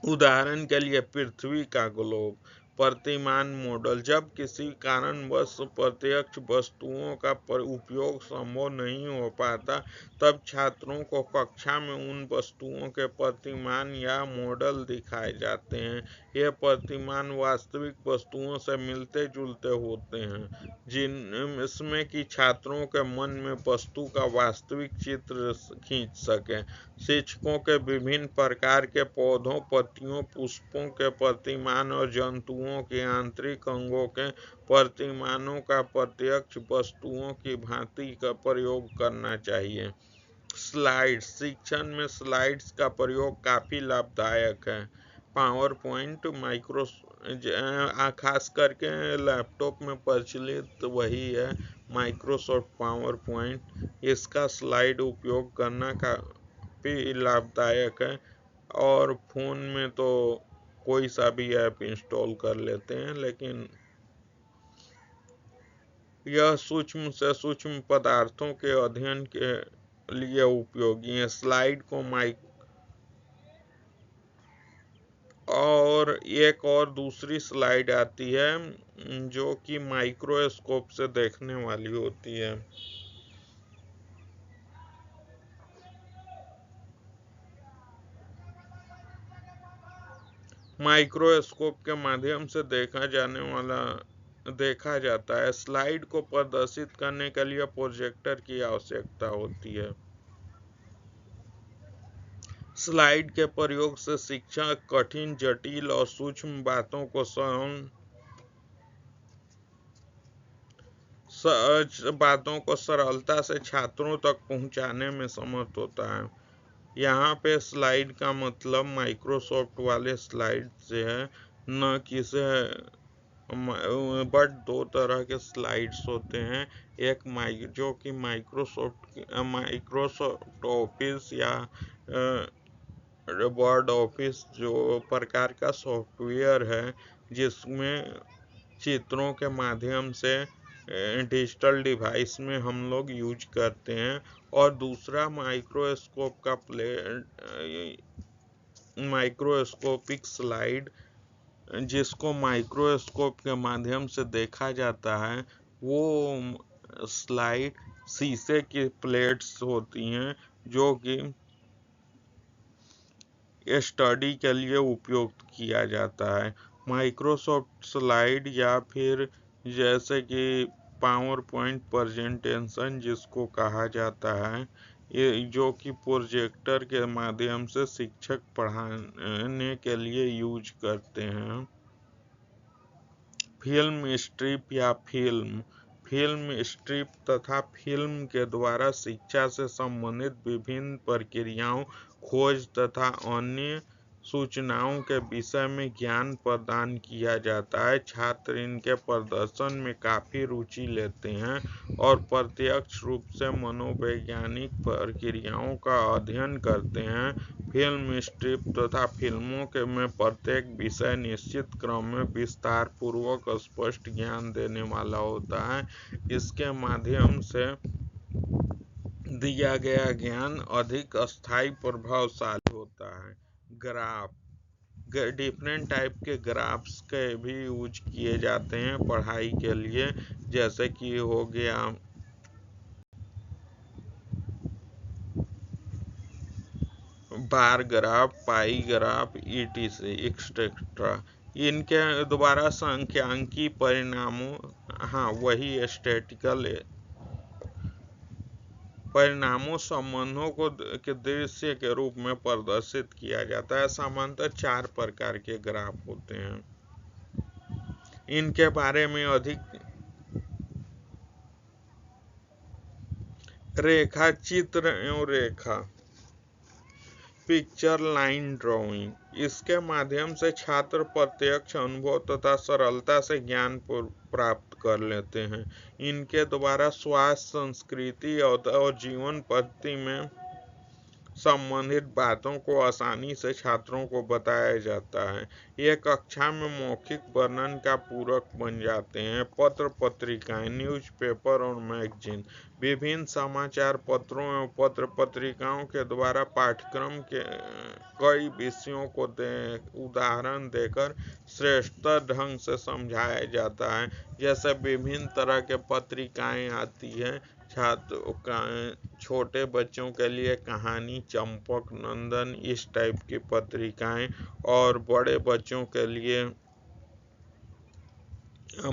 उदाहरण के लिए पृथ्वी का ग्लोब। प्रतिमान मॉडल। जब किसी कारणवश प्रत्यक्ष वस्तुओं का उपयोग संभव नहीं हो पाता, तब छात्रों को कक्षा में उन वस्तुओं के प्रतिमान या मॉडल दिखाए जाते हैं। ये प्रतिमान वास्तविक वस्तुओं से मिलते जुलते होते हैं, जिसमें कि छात्रों के मन में वस्तु का वास्तविक चित्र खींच सके। शिक्षकों के विभिन्न प्रकार के पौधों, पत्तियों, पुष्पों के प्रतिमान और जंतुओं के आंतरिक अंगों के प्रतिमानों का प्रत्यक्ष वस्तुओं की भांति का प्रयोग करना चाहिए। स्लाइड्स। शिक्षण में स्लाइड्स का प्रयोग काफी लाभदायक है। पावर पॉइंट, खास करके लैपटॉप में प्रचलित वही है, माइक्रोसॉफ्ट पावर पॉइंट। इसका स्लाइड उपयोग करना काफी लाभदायक है, और फोन में तो कोई सा भी ऐप इंस्टॉल कर लेते हैं, लेकिन यह सूक्ष्म से सूक्ष्म पदार्थों के अध्ययन के लिए उपयोगी है। स्लाइड को एक और दूसरी स्लाइड आती है जो कि माइक्रोस्कोप से देखने वाली होती है। माइक्रोस्कोप के माध्यम से देखा जाता है। स्लाइड को प्रदर्शित करने के लिए प्रोजेक्टर की आवश्यकता होती है। स्लाइड के प्रयोग से शिक्षक कठिन, जटिल और सूक्ष्म बातों को सरलता से छात्रों तक पहुंचाने में समर्थ होता है। यहाँ पे स्लाइड का मतलब माइक्रोसॉफ्ट वाले स्लाइड से है, न कि से, बट 2 तरह के स्लाइड्स होते हैं। एक जो कि माइक्रोसॉफ्ट ऑफिस या वर्ड ऑफिस जो प्रकार का सॉफ्टवेयर है, जिसमें चित्रों के माध्यम से डिजिटल डिवाइस में हम लोग यूज करते हैं। और दूसरा माइक्रोस्कोपिक स्लाइड, जिसको माइक्रोस्कोप के माध्यम से देखा जाता है, वो स्लाइड शीशे की प्लेट्स होती हैं जो कि स्टडी के लिए उपयोग किया जाता है। माइक्रोसॉफ्ट स्लाइड या फिर जैसे कि पावर पॉइंट प्रेजेंटेशन जिसको कहा जाता है, ये जो कि प्रोजेक्टर के माध्यम से शिक्षक पढ़ाने के लिए यूज करते हैं। फिल्म स्ट्रिप या फिल्म स्ट्रिप तथा फिल्म के द्वारा शिक्षा से संबंधित विभिन्न प्रक्रियाओं, खोज तथा अन्य सूचनाओं के विषय में ज्ञान प्रदान किया जाता है। छात्र इनके प्रदर्शन में काफ़ी रुचि लेते हैं और प्रत्यक्ष रूप से मनोवैज्ञानिक प्रक्रियाओं का अध्ययन करते हैं। फिल्म स्ट्रिप तथा फिल्मों के में प्रत्येक विषय निश्चित क्रम में विस्तार पूर्वक स्पष्ट ज्ञान देने वाला होता है। इसके माध्यम से दिया गया ज्ञान अधिक स्थायी प्रभावशाली होता है। ग्राफ, डिफरेंट टाइप के ग्राफ्स के भी यूज किए जाते हैं पढ़ाई के लिए, जैसे कि हो गया बार ग्राफ, पाई ग्राफ, ETC एक्सेट्रा। इनके द्वारा सांख्यिकीय परिणामों, वही स्टैटिकल परिणामों संबंधों को के दृश्य के रूप में प्रदर्शित किया जाता है। सामान्यतः 4 प्रकार के ग्राफ होते हैं। इनके बारे में अधिक रेखा चित्र एवं रेखा पिक्चर लाइन ड्राइंग, इसके माध्यम से छात्र प्रत्यक्ष अनुभव तथा सरलता से ज्ञान प्राप्त कर लेते हैं। इनके द्वारा स्वास्थ्य, संस्कृति और जीवन पद्धति में संबंधित बातों को आसानी से छात्रों को बताया जाता है। ये कक्षा में मौखिक वर्णन का पूरक बन जाते हैं। पत्र पत्रिकाएं, न्यूज़पेपर और मैगजीन, विभिन्न समाचार पत्रों एवं पत्र पत्रिकाओं के द्वारा पाठ्यक्रम के कई विषयों को उदाहरण देकर श्रेष्ठ ढंग से समझाया जाता है। जैसे विभिन्न तरह के पत्रिकाएं आती हैं, छोटे बच्चों के लिए कहानी, चंपक नंदन, इस टाइप की पत्रिकाएं, और बड़े बच्चों के लिए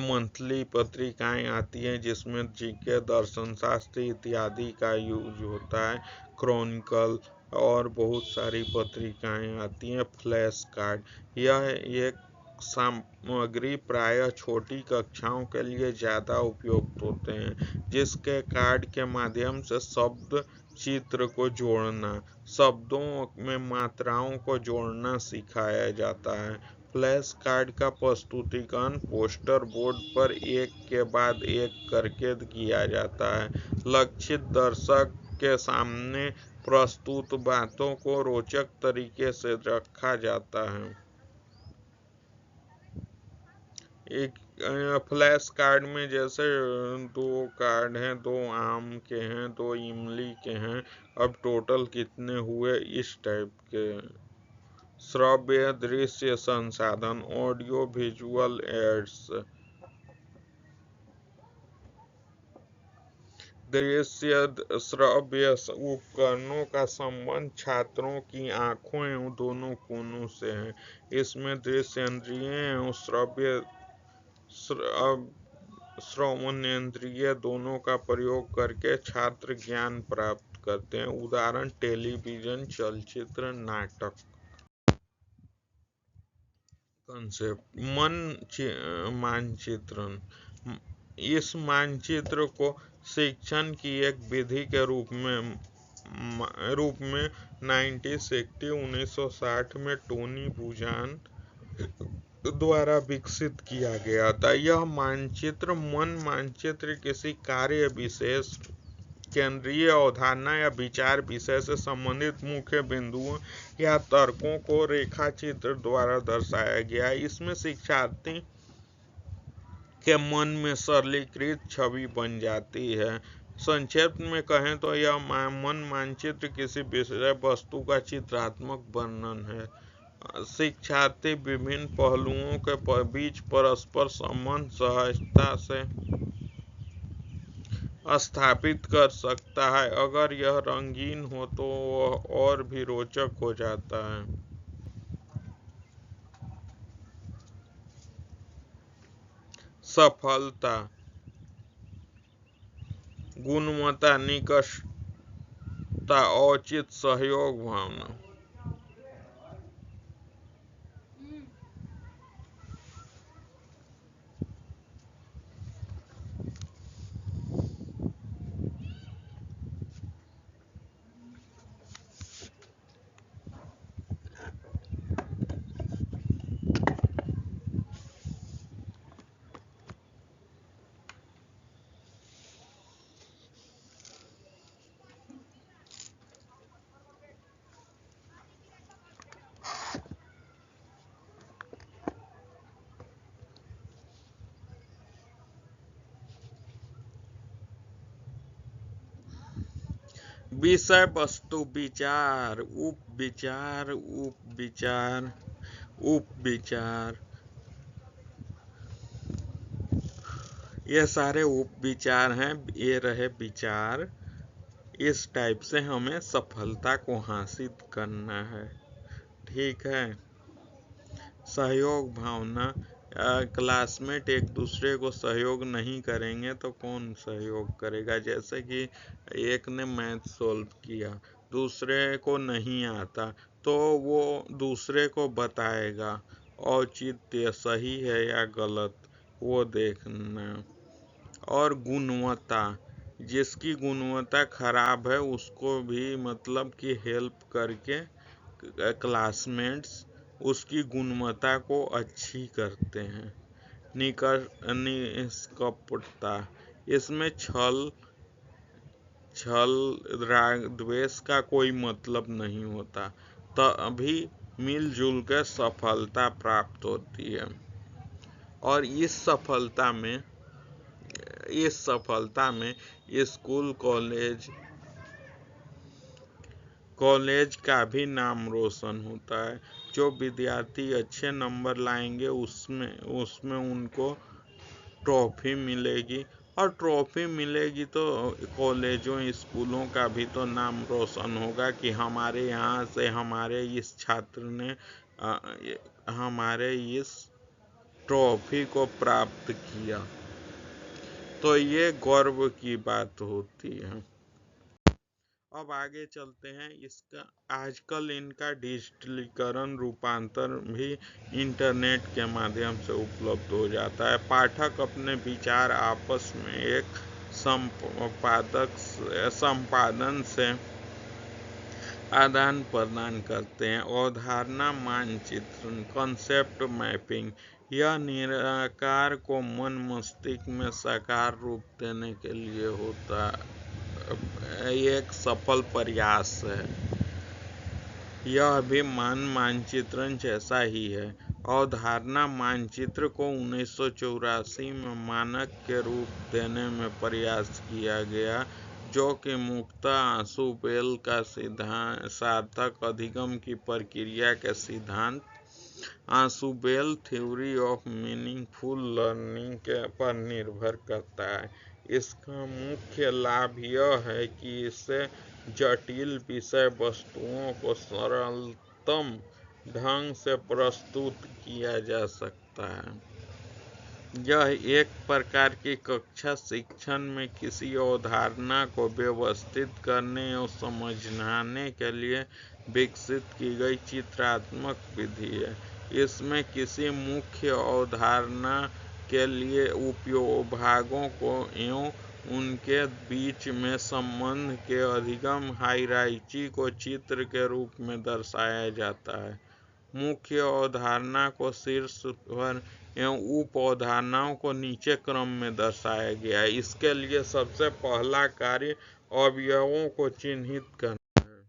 मंथली पत्रिकाएं आती हैं जिसमें जीके, दर्शन शास्त्र इत्यादि का यूज होता है। क्रॉनिकल और बहुत सारी पत्रिकाएं आती हैं। फ्लैश कार्ड, यह एक सामग्री प्रायः छोटी कक्षाओं के लिए ज़्यादा उपयुक्त होते हैं, जिसके कार्ड के माध्यम से शब्द चित्र को जोड़ना, शब्दों में मात्राओं को जोड़ना सिखाया जाता है। फ्लैश कार्ड का प्रस्तुतिकरण पोस्टर बोर्ड पर एक के बाद एक करके किया जाता है। लक्षित दर्शक के सामने प्रस्तुत बातों को रोचक तरीके से रखा जाता है। एक फ्लैश कार्ड में जैसे 2 कार्ड हैं, 2 आम के हैं, 2 इमली के हैं, अब टोटल कितने हुए, इस टाइप के। श्रव्य दृश्य संसाधन, ऑडियो विजुअल एड्स, दृश्य श्रव्य उपकरणों का संबंध छात्रों की आंखों एवं दोनों कोनों से है। इसमें दृश्येंद्रिय एवं श्रवणेंद्रिय दोनों का प्रयोग करके छात्र ज्ञान प्राप्त करते हैं। उदाहरण टेलीविजन, चलचित्र, नाटक। कंसेप्ट, मानचित्रण, इस मानचित्र को शिक्षण की एक विधि के रूप में 1960 में टोनी बुचान द्वारा विकसित किया गया था। यह मानचित्र मानचित्र किसी कार्य विशेष, केंद्रीय अवधारणा या विचार विषय से संबंधित मुख्य बिंदुओं या तर्कों को रेखाचित्र द्वारा दर्शाया गया। इसमें शिक्षार्थी के मन में सरलीकृत छवि बन जाती है। संक्षेप में कहें तो यह मानचित्र किसी विषय वस्तु का चित्रात्मक वर्णन है। शिक्षार्थी विभिन्न पहलुओं के बीच परस्पर संबंध सहजता से स्थापित कर सकता है। अगर यह रंगीन हो तो वह और भी रोचक हो जाता है। सफलता, गुणवत्ता, निष्कर्षता, औचित्य, सहयोग भावना। विषय वस्तु, विचार, उपविचार, उपविचार, उपविचार, ये सारे उपविचार हैं। ये रहे विचार। इस टाइप से हमें सफलता को हासिल करना है। ठीक है। सहयोग भावना, क्लासमेट एक दूसरे को सहयोग नहीं करेंगे तो कौन सहयोग करेगा। जैसे कि एक ने मैथ सॉल्व किया, दूसरे को नहीं आता, तो वो दूसरे को बताएगा औचित्य सही है या गलत, वो देखना। और गुणवत्ता, जिसकी गुणवत्ता खराब है उसको भी मतलब कि हेल्प करके क्लासमेट्स उसकी गुणवत्ता को अच्छी करते हैं। निष्कपटता, इसमें छल राग द्वेष का कोई मतलब नहीं होता, तभी मिलजुल कर सफलता प्राप्त होती है। और इस सफलता में स्कूल कॉलेज का भी नाम रोशन होता है। जो विद्यार्थी अच्छे नंबर लाएंगे उसमें उनको ट्रॉफी मिलेगी, और ट्रॉफी मिलेगी तो कॉलेजों स्कूलों का भी तो नाम रोशन होगा कि हमारे यहाँ से हमारे इस छात्र ने हमारे इस ट्रॉफी को प्राप्त किया। तो ये गर्व की बात होती है। अब आगे चलते हैं। इसका आजकल इनका डिजिटलीकरण रूपांतर भी इंटरनेट के माध्यम से उपलब्ध हो जाता है। पाठक अपने विचार आपस में एक संपादन से आदान प्रदान करते हैं। अवधारणा मानचित्रण, कंसेप्ट मैपिंग, यह निराकार को मन मस्तिष्क में साकार रूप देने के लिए होता एक सफल प्रयास है। यह भी मानचित्रण जैसा ही है। अवधारणा मानचित्र को 1984 में मानक के रूप देने में प्रयास किया गया, जो कि मुक्ता आशुबेल का सार्थक अधिगम की प्रक्रिया के सिद्धांत आशुबेल थ्योरी ऑफ मीनिंगफुल लर्निंग पर निर्भर करता है। इसका मुख्य लाभ यह है कि इससे जटिल विषय वस्तुओं को सरलतम ढंग से प्रस्तुत किया जा सकता है। यह एक प्रकार की कक्षा शिक्षण में किसी अवधारणा को व्यवस्थित करने और समझाने के लिए विकसित की गई चित्रात्मक विधि है। इसमें किसी मुख्य अवधारणा के लिए उपभागों को एवं उनके बीच में संबंध के अधिगम हायरार्की को चित्र के रूप में दर्शाया जाता है। मुख्य अवधारणा को शीर्ष पर एवं उप अवधारणाओं को नीचे क्रम में दर्शाया गया है। इसके लिए सबसे पहला कार्य अवयवों को चिन्हित करना है।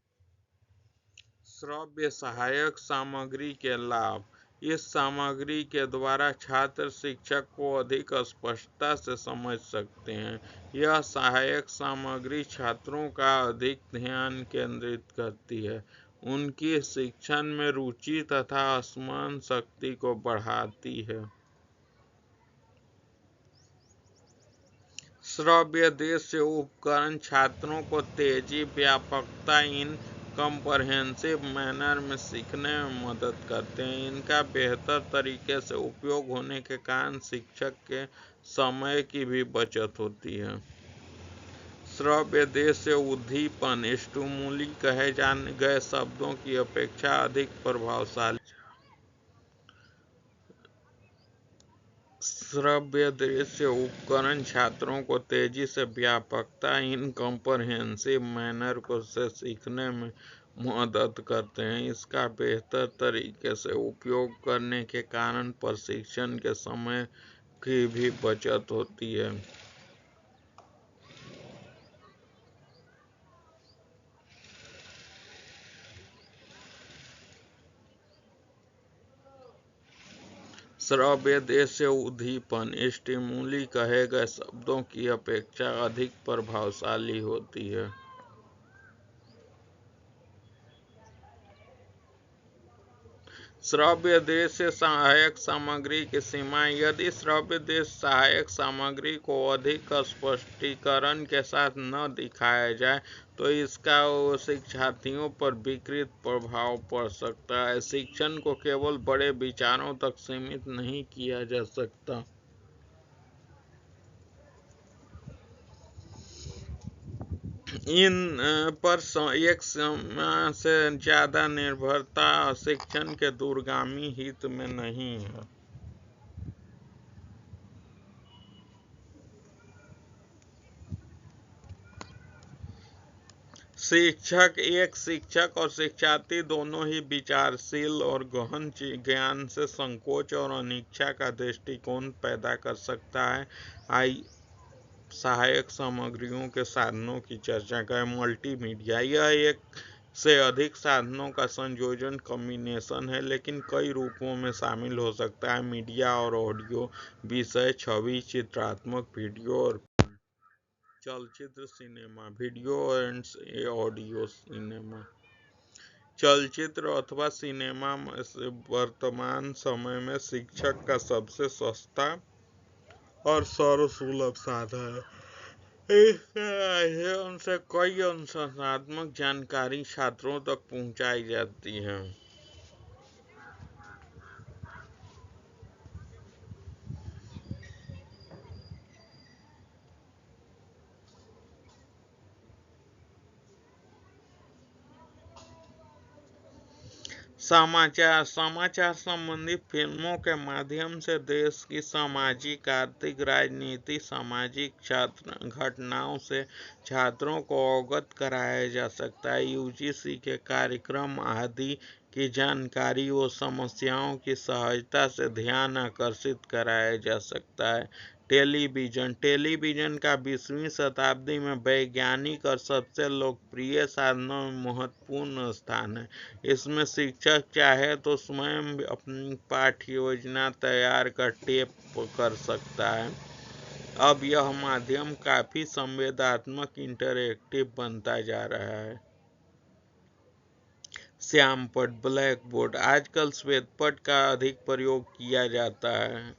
श्रव्य सहायक सामग्री के लाभ, इस सामग्री के द्वारा छात्र शिक्षक को अधिक स्पष्टता से समझ सकते हैं। यह सहायक सामग्री छात्रों का अधिक ध्यान केंद्रित करती है, उनकी शिक्षण में रुचि तथा स्मरण शक्ति को बढ़ाती है। श्रव्य दृश्य उपकरण छात्रों को तेजी, व्यापकता इन कम्प्रहेंसिव मैनर में सीखने में मदद करते हैं। इनका बेहतर तरीके से उपयोग होने के कारण शिक्षक के समय की भी बचत होती है। श्रव्य दृश्य उद्दीपन स्टिमुली कहे जाने गए शब्दों की अपेक्षा अधिक प्रभावशाली। श्रव्य दृश्य उपकरण छात्रों को तेजी से, व्यापकता इन कम्प्रहेंसिव मैनर को से सीखने में मदद करते हैं। इसका बेहतर तरीके से उपयोग करने के कारण प्रशिक्षण के समय की भी बचत होती है। श्रव्य दृश्य उद्दीपन स्टिमुली कहे गए शब्दों की अपेक्षा अधिक प्रभावशाली होती है। श्रव्य दृश्य सहायक सामग्री की सीमाएं। यदि श्रव्य दृश्य सहायक सामग्री को अधिक स्पष्टीकरण के साथ न दिखाया जाए तो इसका शिक्षार्थियों पर विकृत प्रभाव पड़ सकता है। शिक्षण को केवल बड़े विचारों तक सीमित नहीं किया जा सकता। इन पर एक समय से ज्यादा निर्भरता शिक्षण के दूरगामी हित में नहीं है। एक शिक्षक और शिक्षार्थी दोनों ही विचारशील और गहन ज्ञान से संकोच और अनिच्छा का दृष्टिकोण पैदा कर सकता है। सहायक सामग्रियों के साधनों की चर्चा करें। मल्टीमीडिया यह एक से अधिक साधनों का संयोजन कॉम्बिनेशन है, लेकिन कई रूपों में शामिल हो सकता है। मीडिया और ऑडियो, विषय, छवि, चित्रात्मक, वीडियो और चलचित्र, cinema, video and audio cinema. चलचित्र अथवा सिनेमा वर्तमान समय में शिक्षक का सबसे सस्ता और सर्वसुलभ साधन है। इसके माध्यम से कई अनुशासनात्मक जानकारी छात्रों तक पहुंचाई जाती है। समाचार संबंधित फिल्मों के माध्यम से देश की सामाजिक, आर्थिक, राजनीतिक, सामाजिक घटनाओं से छात्रों को अवगत कराया जा सकता है। यूजीसी के कार्यक्रम आदि की जानकारी व समस्याओं की सहजता से ध्यान आकर्षित कराया जा सकता है। टेलीविजन का 20वीं शताब्दी में वैज्ञानिक और सबसे लोकप्रिय साधनों में महत्वपूर्ण स्थान है। इसमें शिक्षक चाहे तो स्वयं अपनी पाठ्य योजना तैयार कर टेप कर सकता है। अब यह माध्यम काफी संवेदनात्मक, इंटरैक्टिव बनता जा रहा है। श्यामपट्ट, ब्लैक बोर्ड। आजकल श्वेतपट्ट का अधिक प्रयोग किया जाता है।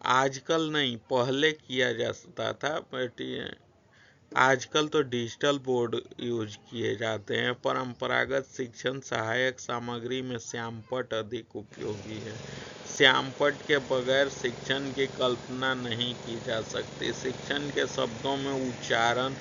आजकल नहीं, पहले किया जाता था, बट आजकल तो डिजिटल बोर्ड यूज किए जाते हैं। परंपरागत शिक्षण सहायक सामग्री में श्यामपट्ट अधिक उपयोगी है। श्यामपट्ट के बगैर शिक्षण की कल्पना नहीं की जा सकती। शिक्षण के शब्दों में उच्चारण,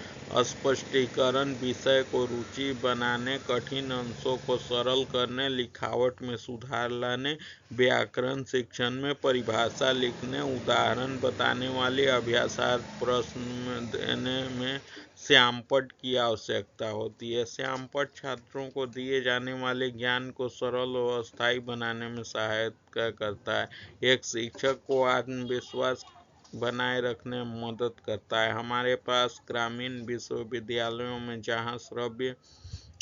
स्पष्टीकरण, विषय को रुचि बनाने, कठिन अंशों को सरल करने, लिखावट में सुधार लाने, व्याकरण शिक्षण में परिभाषा लिखने, उदाहरण बताने वाले अभ्यासार्थ प्रश्न देने में श्यामपट्ट की आवश्यकता होती है। श्यामपट्ट छात्रों को दिए जाने वाले ज्ञान को सरल और अस्थायी बनाने में सहायता करता है। एक शिक्षक को आत्मविश्वास बनाए रखने में मदद करता है। हमारे पास ग्रामीण विश्वविद्यालयों में जहाँ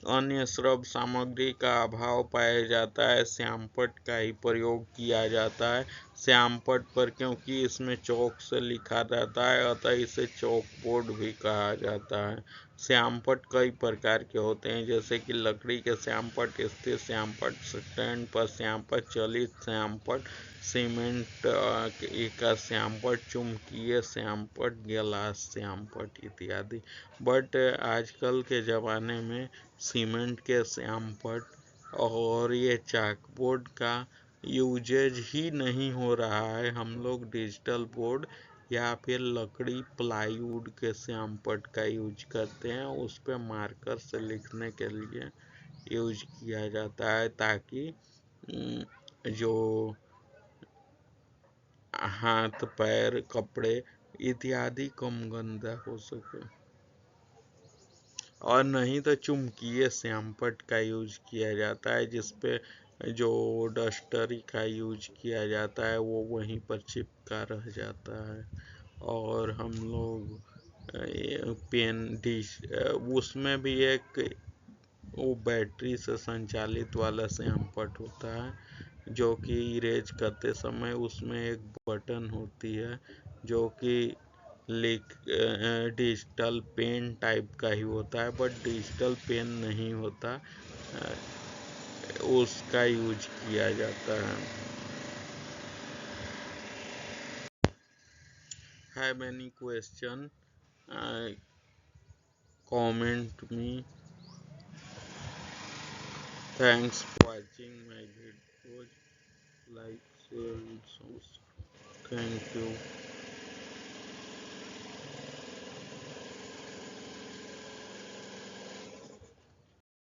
अन्य श्रव्य सामग्री का अभाव पाया जाता है, श्यामपट्ट का ही प्रयोग किया जाता है। श्यामपट्ट पर, क्योंकि इसमें चौक से लिखा रहता है अतः इसे चौक बोर्ड भी कहा जाता है। श्यामपट्ट कई प्रकार के होते हैं, जैसे कि लकड़ी के श्यामपट्ट, स्थिर श्यामपट्ट, स्टैंड पर श्यामपट्ट, चलित श्यामपट्ट, सीमेंट का श्यामपट्ट, चुंबकीय श्यामपट्ट, ग्लास श्यामपट्ट इत्यादि। बट आजकल के ज़माने में सीमेंट के श्यामपट्ट और ये चाकबोर्ड का यूजेज ही नहीं हो रहा है। हम लोग डिजिटल बोर्ड या फिर लकड़ी प्लाईवुड के श्यामपट्ट का यूज करते हैं, उस पर मार्कर से लिखने के लिए यूज किया जाता है, ताकि जो हाथ पैर कपड़े इत्यादि कम गंदा हो सके। और नहीं तो चुंबकीय श्यामपट्ट का यूज किया जाता है, जिसपे जो डस्टरी का यूज किया जाता है वो वहीं पर चिपका रह जाता है। और हम लोग पेन डिश उसमें भी एक वो बैटरी से संचालित वाला श्यामपट्ट होता है, जो कि इरेज करते समय उसमें एक बटन होती है जो कि डिजिटल पेन टाइप का ही होता है, बट डिजिटल पेन नहीं होता, उसका यूज किया जाता है। Have any question? Comment me. Thanks for watching my videos. Like, share, and subscribe. Thank you.